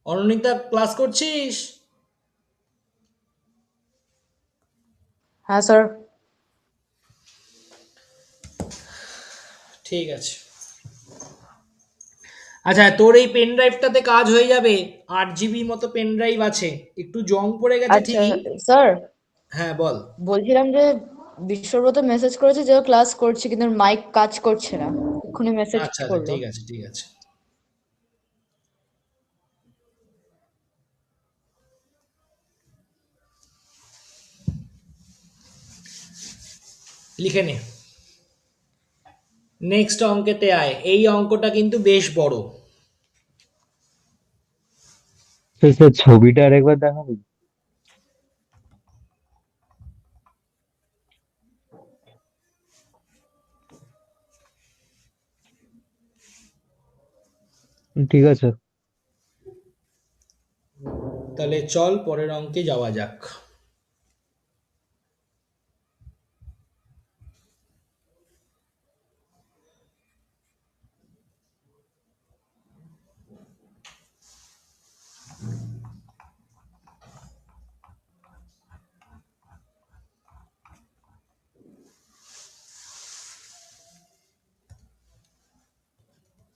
অনন্যিতা, ক্লাস করছিস? হ্যাঁ স্যার। ঠিক আছে। আচ্ছা, তোর এই পেন ড্রাইভটাতে কাজ হয়ে যাবে। 8 জিবির মতো পেন ড্রাইভ আছে, একটু জং পড়ে গেছে আচ্ছা ঠিকই। স্যার, হ্যাঁ বল। বলছিলাম যে বিশ্বব্রত মেসেজ করেছে যে ও ক্লাস করছে কিন্তু মাইক কাজ করছে না, এক্ষুনি মেসেজ আচ্ছা আচ্ছা, করলো। ঠিক আছে ঠিক আছে। লিখে নে। নেক্সট অঙ্কেতে আয়। এই অঙ্কটা কিন্তু বেশ বড়। স্যার ছবিটা আরেকবার দেখাবেন? ঠিক আছে। তাহলে চল পরের অঙ্কে যাওয়া যাক।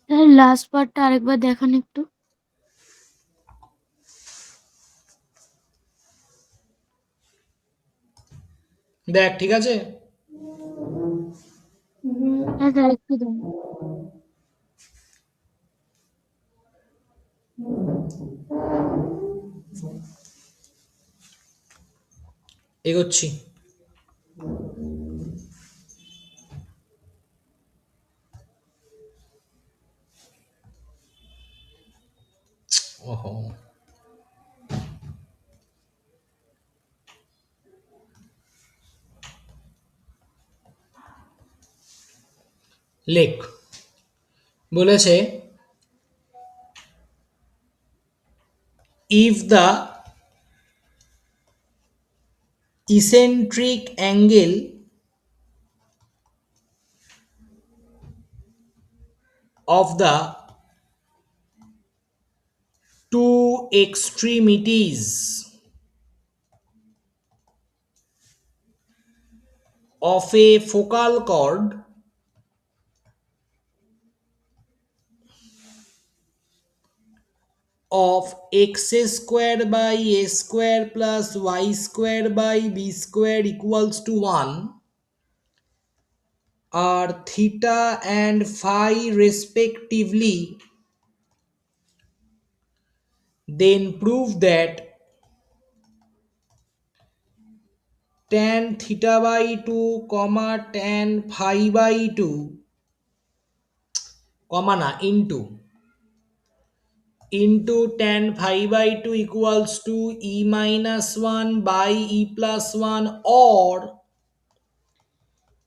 স্যার লাস্ট পার্টটা আরেকবার দেখান একটু। দেখ, ঠিক আছে? হ্যাঁ স্যার, একটু দেন। এগোচ্ছি। ওহো, লেখ। বলেছে if the eccentric angle of the two extremities of a focal chord of x square by a square plus y square by b square equals to 1 are theta and phi respectively, then prove that tan theta by 2 comma tan phi by 2 comma না into into tan phi by 2 equals to e minus 1 by e plus 1 or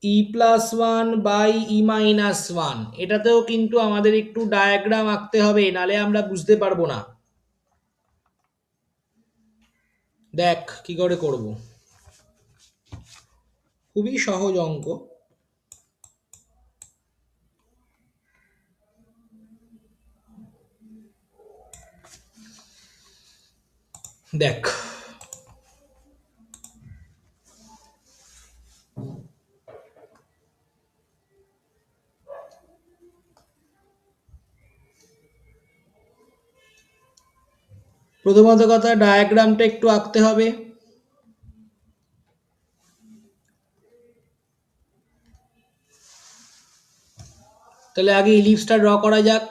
e plus 1 by e minus 1। এটাতেও কিন্তু আমাদের একটু diagram আঁকতে হবে, নালে আমরা বুঝতে পারবো না। দেখ কি করে করব, খুবই সহজ অঙ্ক। দেখ প্রথমত কথা ডায়াগ্রামটা একটু আঁকতে হবে। তাহলে আগে ইলিপসটা ড্র করা যাক।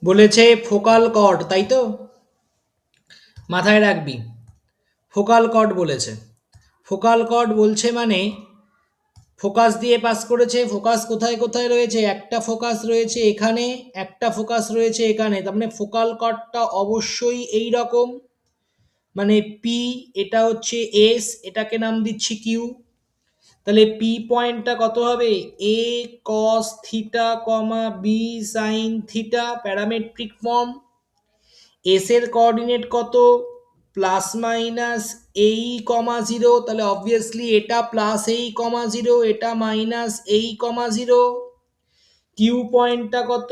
বলেছে ফোকাল কর্ড, তাই তো, মাথায় রাখবি ফোকাল কর্ড বলেছে। ফোকাল কর্ড বলছে মানে ফোকাস দিয়ে পাস করেছে। ফোকাস কোথায় কোথায় রয়েছে? একটা ফোকাস রয়েছে এখানে, একটা ফোকাস রয়েছে এখানে। তার মানে ফোকাল কর্ডটা অবশ্যই এই রকম, মানে পি, এটা হচ্ছে এস, এটাকে নাম দিচ্ছি কিউ। তাহলে পি পয়েন্টটা কত হবে? A cos theta comma b sine theta, parametric form. S এর কোঅর্ডিনেট কত? প্লাস মাইনাস এই কমা জিরো, তাহলে অবভিয়াসলি এটা প্লাস এই কমা জিরো, এটা মাইনাস এই কমা জিরো। কিউ পয়েন্টটা কত?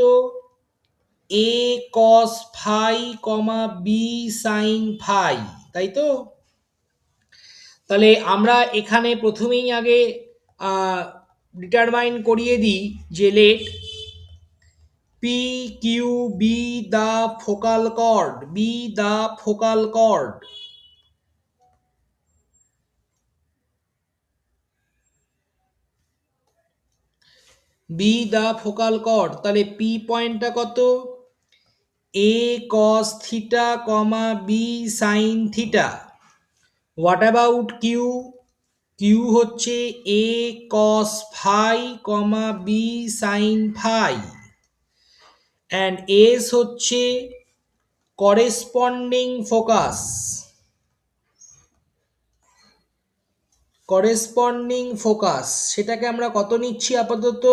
A cos phi comma b sine phi, তাই তো। তাহলে আমরা এখানে প্রথমেই আগে ডিটারমাইন করিয়ে দিই যে let P Q be the focal chord, be the focal chord. Be the focal chord, তাহলে পি পয়েন্টটা কত? A cos theta comma b sine theta. What about Q? Q হচ্ছে a cos phi comma b sine phi, and S হচ্ছে corresponding focus. Corresponding focus সেটাকে আমরা কত নিচ্ছি আপাতত?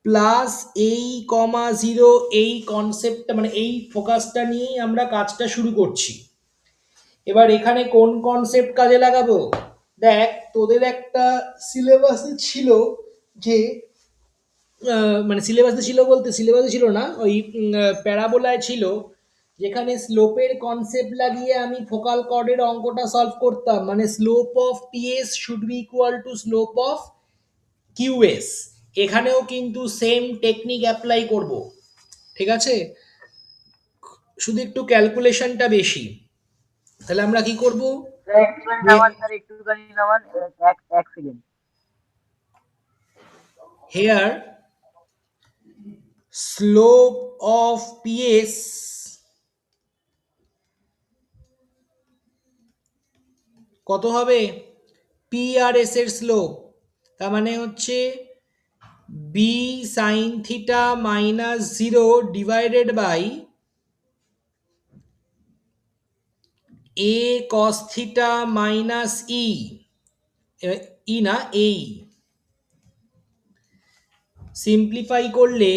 প্লাস এই কমা জিরো, এই কনসেপ্টটা মানে এই ফোকাসটা নিয়েই আমরা কাজটা শুরু করছি। এবার এখানে কোন কনসেপ্ট কাজে লাগাবো? দেখ তোদের একটা সিলেবাসে ছিল যে মানে সিলেবাসে ছিল বলতে সিলেবাসে ছিল না, ওই প্যারাবোলায় ছিল, যেখানে স্লোপের কনসেপ্ট লাগিয়ে আমি ফোকাল কর্ডের অঙ্কটা সলভ করতাম। মানে slope of PS should be equal to slope of QS. এখানেও কিন্তু সেম টেকনিক অ্যাপ্লাই করব, ঠিক আছে, শুধু একটু ক্যালকুলেশনটা বেশি। তাহলে আমরা কি করব? একটুখানি নামান স্যার, একটুখানি নামান, এক second. Here slope of PS কত হবে? পি আর এস এর স্লোপ, তার মানে হচ্ছে b sine theta minus zero divided by a cos theta minus e, e না এই, সিম্পলিফাই করলে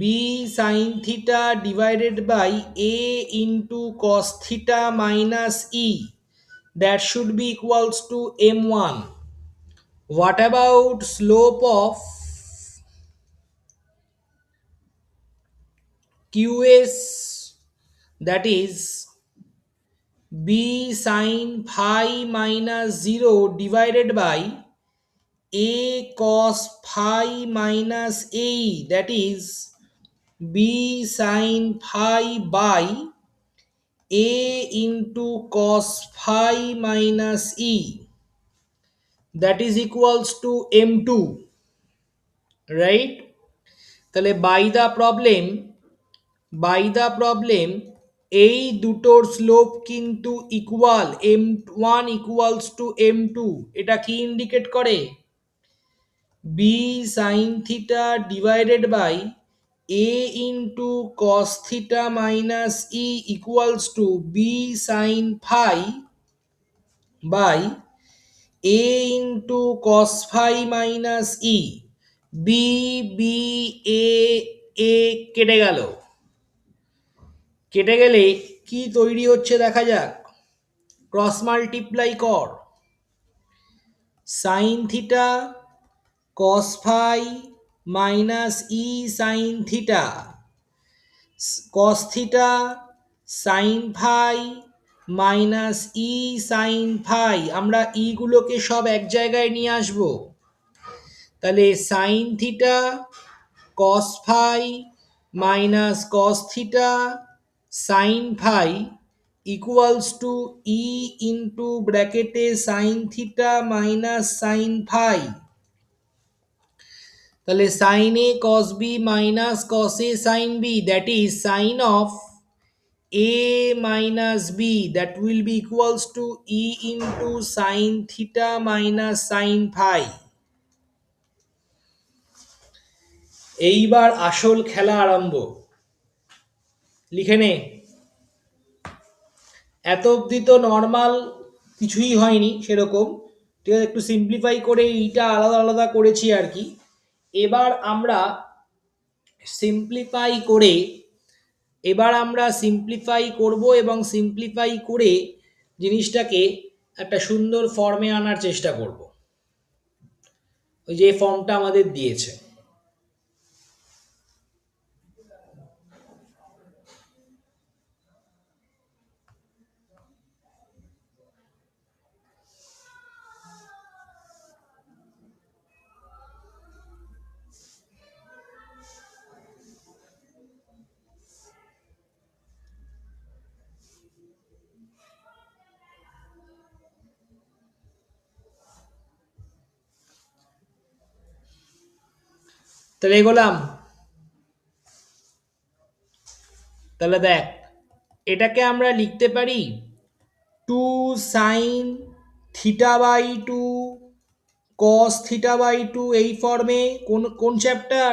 b sine theta divided by a into cos theta minus e, that should be equals to m1. What about slope of qs? That is b sin phi minus 0 divided by a cos phi minus a, that is b sine phi by a into cos phi minus e, that is equals to m2, right? তাহলে by the problem এই দুটোর slope কিন্তু equal, m1 equals to m2। এটা কি indicate করে? B sine theta divided by a into cos theta minus e equals to b sine phi by a into cos phi minus e. B b a a কেটে গেল, কেটে গেলে কি তৈরি হচ্ছে দেখা যাক। ক্রস মাল্টিপ্লাই কর, sine theta cos phi minus e sine theta, cos theta sine phi minus e sine phi. আমরা ই গুলোকে সব এক জায়গায় নিয়ে আসব। তাহলে sine theta cos phi minus cos theta sine phi equals to e into ব্র্যাকেটে sine theta minus sine phi. তাহলে sine a cos b minus cos a sine b, that is sine of a minus b, that will be equals to e into sin theta minus sin phi। এইবার আসল খেলা আরম্ভ। লিখে নে। এত অবধি তো নর্মাল কিছুই হয়নি সেরকম, ঠিক আছে? একটু সিম্পলিফাই করে এইটা আলাদা আলাদা করেছি আর কি। এবার আমরা সিম্পলিফাই করব এবং সিম্পলিফাই করে জিনিসটাকে একটা সুন্দর ফর্মে আনার চেষ্টা করব, ওই যে ফর্মটা আমাদের দিয়েছে। তাহলে এগোলাম। তাহলে দেখ, এটাকে আমরা লিখতে পারি 2 sine theta by 2 cos theta by 2 এই ফর্মে। কোন চ্যাপ্টার?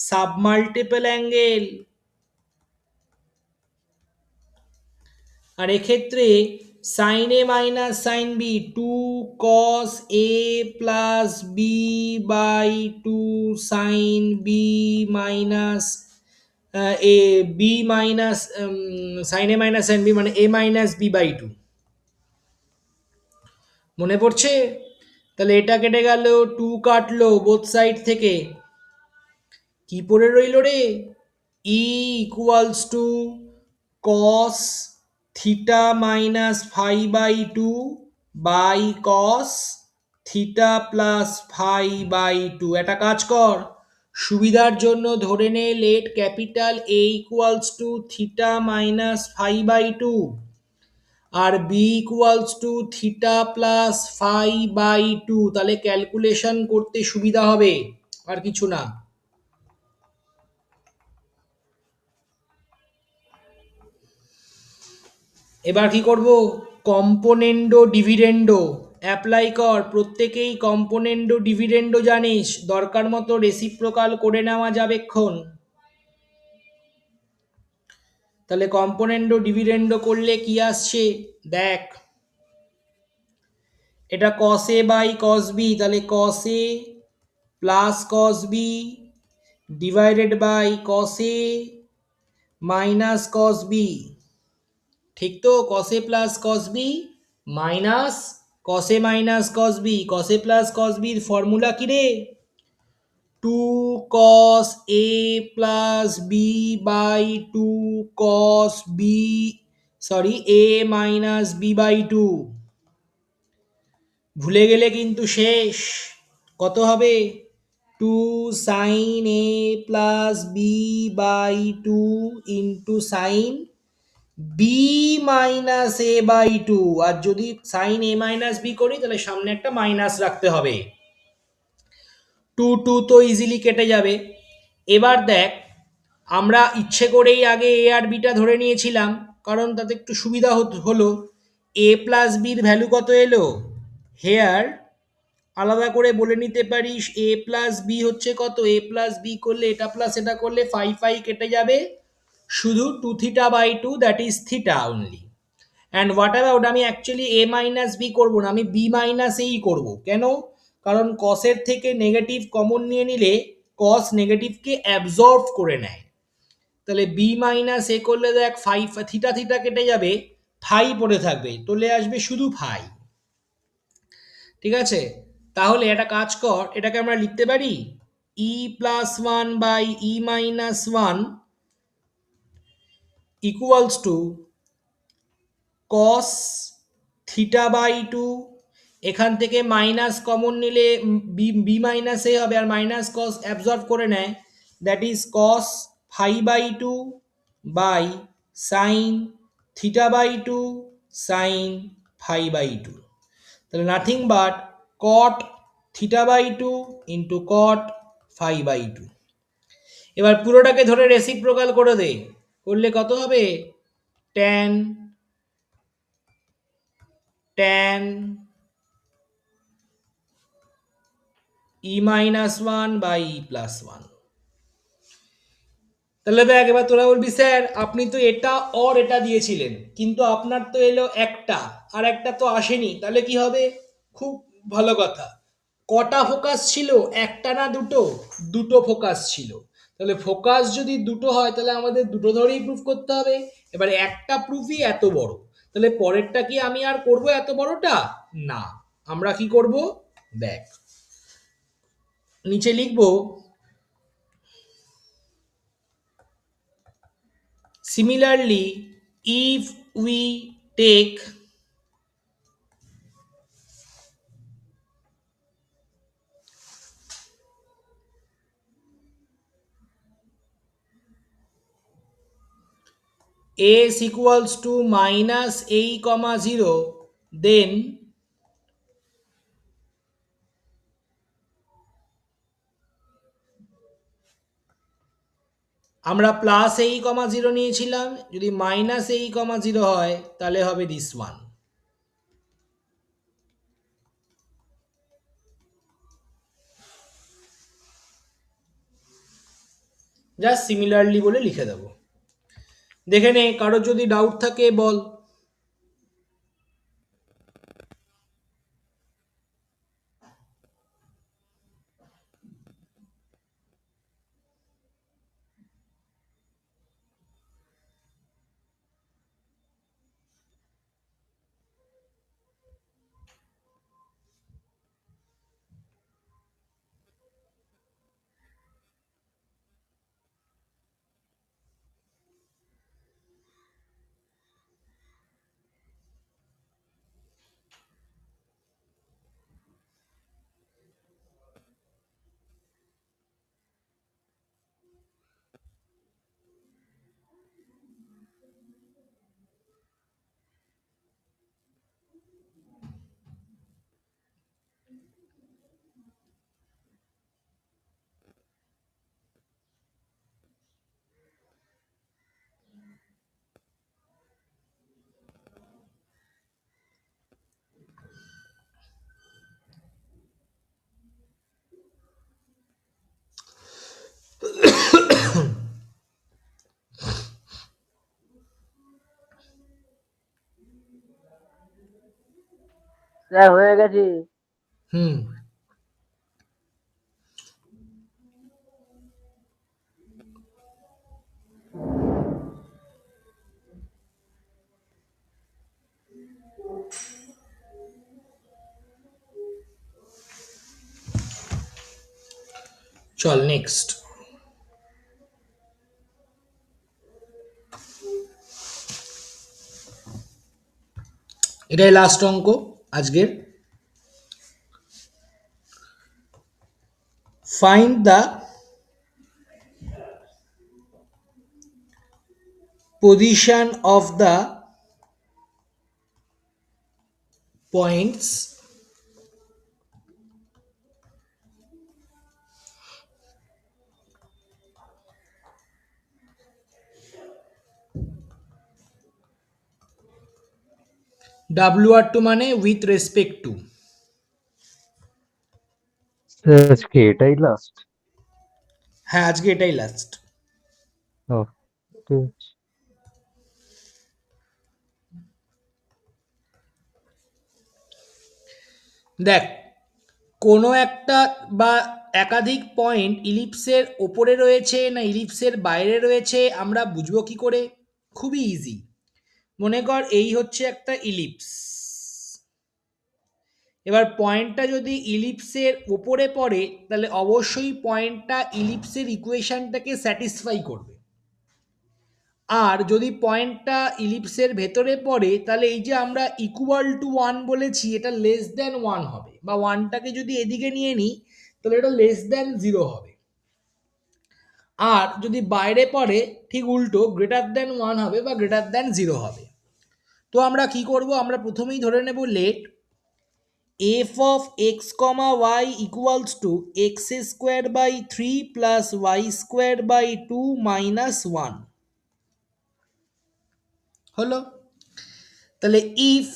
Submultiple angle. আর এক্ষেত্রে sine a minus sine b, 2 cos a plus b by 2 sine b minus a b minus sine a minus sine b মানে এ মাইনাস বি বাই 2। মনে পড়ছে? তাহলে এটা কেটে গেল, 2 কাটলো বোথ সাইড থেকে, কি পড়ে রইল রে? E equals two cos theta minus phi by 2 by cos theta plus phi by 2। একটা কাজ কর, সুবিধার জন্য ধরে নে let capital a equals to theta minus phi by 2 আর b equals to theta plus phi by 2। তাহলে ক্যালকুলেশন করতে সুবিধা হবে, আর কিছু না। এবার কি করব? কম্পোনেন্ডো ডিভিডেন্ডো অ্যাপ্লাই কর। প্রত্যেকেই কম্পোনেন্ডো ডিভিডেন্ডো জানিস, দরকার মতো রেসিপ্রোকাল করে নেওয়া যাবেক্ষণ। তাহলে কম্পোনেন্ডো ডিভিডেন্ডো করলে কি আসছে দেখ। এটা কস এ বাই কস বি, তাহলে cos a plus cos b divided by cos a minus cos b. ঠিক তো? Cos a plus cos b minus cos a minus cos b. Cos a plus cos বির ফর্মুলা কি রে? 2 cos a plus b by 2 cos b, sorry a minus b by 2। ভুলে গেলে কিন্তু শেষ। কত হবে? Two sine a plus b by two into sine b minus a by two. আর যদি সাইন এ মাইনাস বি করি তাহলে সামনে একটা মাইনাস রাখতে হবে। টু টু তো ইজিলি কেটে যাবে। এবার দেখ, আমরা ইচ্ছে করেই আগে এ আর বিটা ধরে নিয়েছিলাম, কারণ তাতে একটু সুবিধা হলো। এ প্লাস বির ভ্যালু কত এলো? হেয়ার আলাদা করে বলে নিতে পারিস এ প্লাস বি হচ্ছে কত, এ প্লাস বি করলে এটা প্লাস এটা করলে ফাই ফাই কেটে যাবে, শুধু two theta by two, that is theta only. And what about, আমি অ্যাকচুয়ালি এ মাইনাস বি করবো না, আমি বি মাইনাস এই করবো। কেন? কারণ কসের থেকে নেগেটিভ কমন নিয়ে নিলে কস নেগেটিভকে অ্যাবজর্ব করে নেয়। তাহলে বি মাইনাস এ করলে দেখ ফাই থিটা থিটা কেটে যাবে, ফাই পড়ে থাকবে, চলে আসবে শুধু ফাই। ঠিক আছে, তাহলে একটা কাজ কর, এটাকে আমরা লিখতে পারি e plus one by e minus one equals two cos theta by two. এখান থেকে মাইনাস কমন নিলে বি বি মাইনাস এ হবে, আর মাইনাস কস অ্যাবজর্ব করে নেয়, that is cos phi by two by sine theta by two sine phi by two. তাহলে nothing but cot theta by two into cot phi by two. এবার পুরোটাকে ধরে reciprocal করে দে, করলে কত হবে? Tan tan e minus one by e plus one. তাহলে দেখ, এবার তোরা বলবি স্যার আপনি তো এটা অর এটা দিয়েছিলেন, কিন্তু আপনার তো এলো একটা, আর একটা তো আসেনি, তাহলে কি হবে? খুব ভালো কথা, কটা ফোকাস ছিল? একটা না দুটো? দুটো ফোকাস ছিল। তাহলে ফোকাস যদি দুটো হয় তাহলে আমাদের দুটো ধরেই প্রুফ করতে হবে। এবারে একটা প্রুফই এত বড়, তাহলে পরেরটা কি আমি আর করব এত বড়টা? না, আমরা কি করব দেখ, নিচে লিখবো similarly if we take a is equals to minus a comma 0, then আমরা প্লাস এই কমা জিরো নিয়েছিলাম, যদি মাইনাস এই কমা জিরো হয় তাহলে হবে দিস ওয়ান। জাস্ট সিমিলারলি বলে লিখে দেবো। দেখে নে, কারোর যদি ডাউট থাকে বল। স্যার হয়ে গেছে। হুম, চল নেক্সট। এটাই লাস্ট অঙ্ক আজকের। find the position of the points WR2 মানে with respect to। স্যার আজকে এটাই লাস্ট? হ্যাঁ, আজকে এটাই লাস্ট। ও ঠিক আছে। দেখ, কোনো একটা বা একাধিক পয়েন্ট ইলিপসের ওপরে রয়েছে না ইলিপসের বাইরে রয়েছে আমরা বুঝবো কি করে? খুবই ইজি। মনে কর এই হচ্ছে একটা ইলিপস, এবার পয়েন্টটা যদি ইলিপসের ওপরে পড়ে তাহলে অবশ্যই পয়েন্টটা ইলিপসের ইকুয়েশনটাকে স্যাটিসফাই করবে। আর যদি পয়েন্টটা ইলিপসের ভেতরে পড়ে তাহলে এই যে আমরা ইকুয়াল টু 1 বলেছি এটা লেস দ্যান 1 হবে, বা 1টাকে যদি এদিকে নিয়ে নিই তাহলে এটা লেস দ্যান 0 হবে। আর যদি বাইরে পড়ে ঠিক উল্টো গ্রেটার দ্যান 1 হবে বা গ্রেটার দ্যান 0 হবে। তো আমরা কি করব, আমরা প্রথমেই ধরে নেব late f of x comma y equals to x square by 3 plus y square by 2 minus 1 হলো। তাহলে if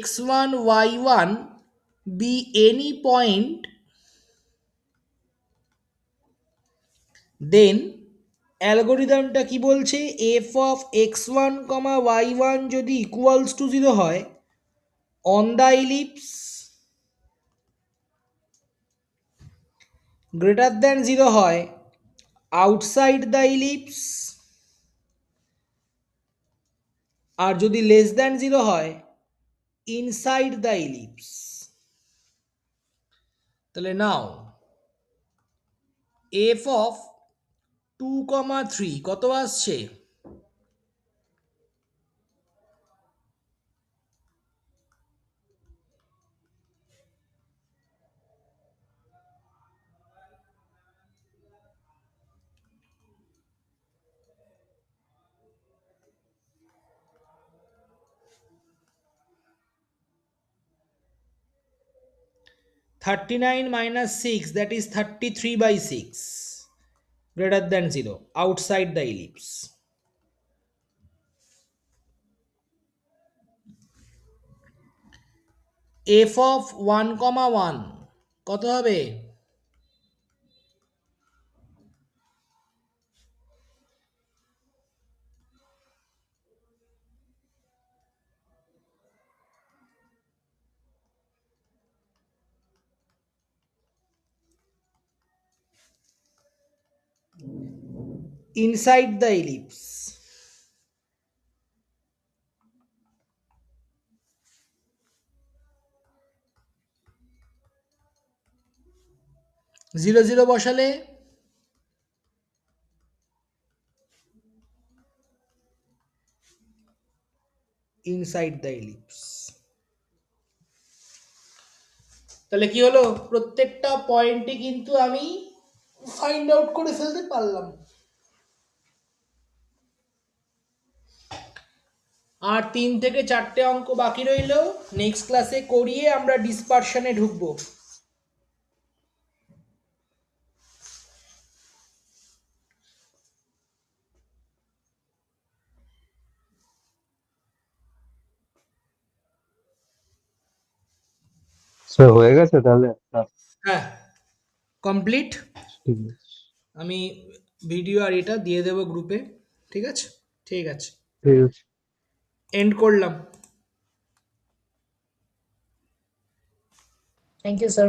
x1 y1 be any point then অ্যালগোরিদমটা কি বলছে, f of x1 y1 যদি ইকুয়ালস টু 0 হয় on the ellipse greater than 0 হয় outside the ellipse, আর যদি less than 0 হয় inside the ellipse. তাহলে নাও f of 2, 3 কত আসছে? (39 minus 6) that is 33/6 greater than 0 outside the ellipse। f of 1, 1 কত হবে? inside the ellipse। 0, 0 বসালে ইনসাইড দ্য ইলিপস। তাহলে কি হলো, প্রত্যেকটা পয়েন্টে কিন্তু আমি ফাইন্ড আউট করে ফেলতে পারলাম। আর 3 থেকে 4টে অঙ্ক বাকি রইল, নেক্সট ক্লাসে করিয়ে আমরা ডিসপারশনে ঢুকবো। স্যার হয়ে গেছে তাহলে? হ্যাঁ, কমপ্লিট। ঠিক আছে, আমি ভিডিও আর এটা দিয়ে দেবো গ্রুপে। ঠিক আছে, ঠিক আছে, ঠিক আছে। এন্ড করলাম। Thank you sir.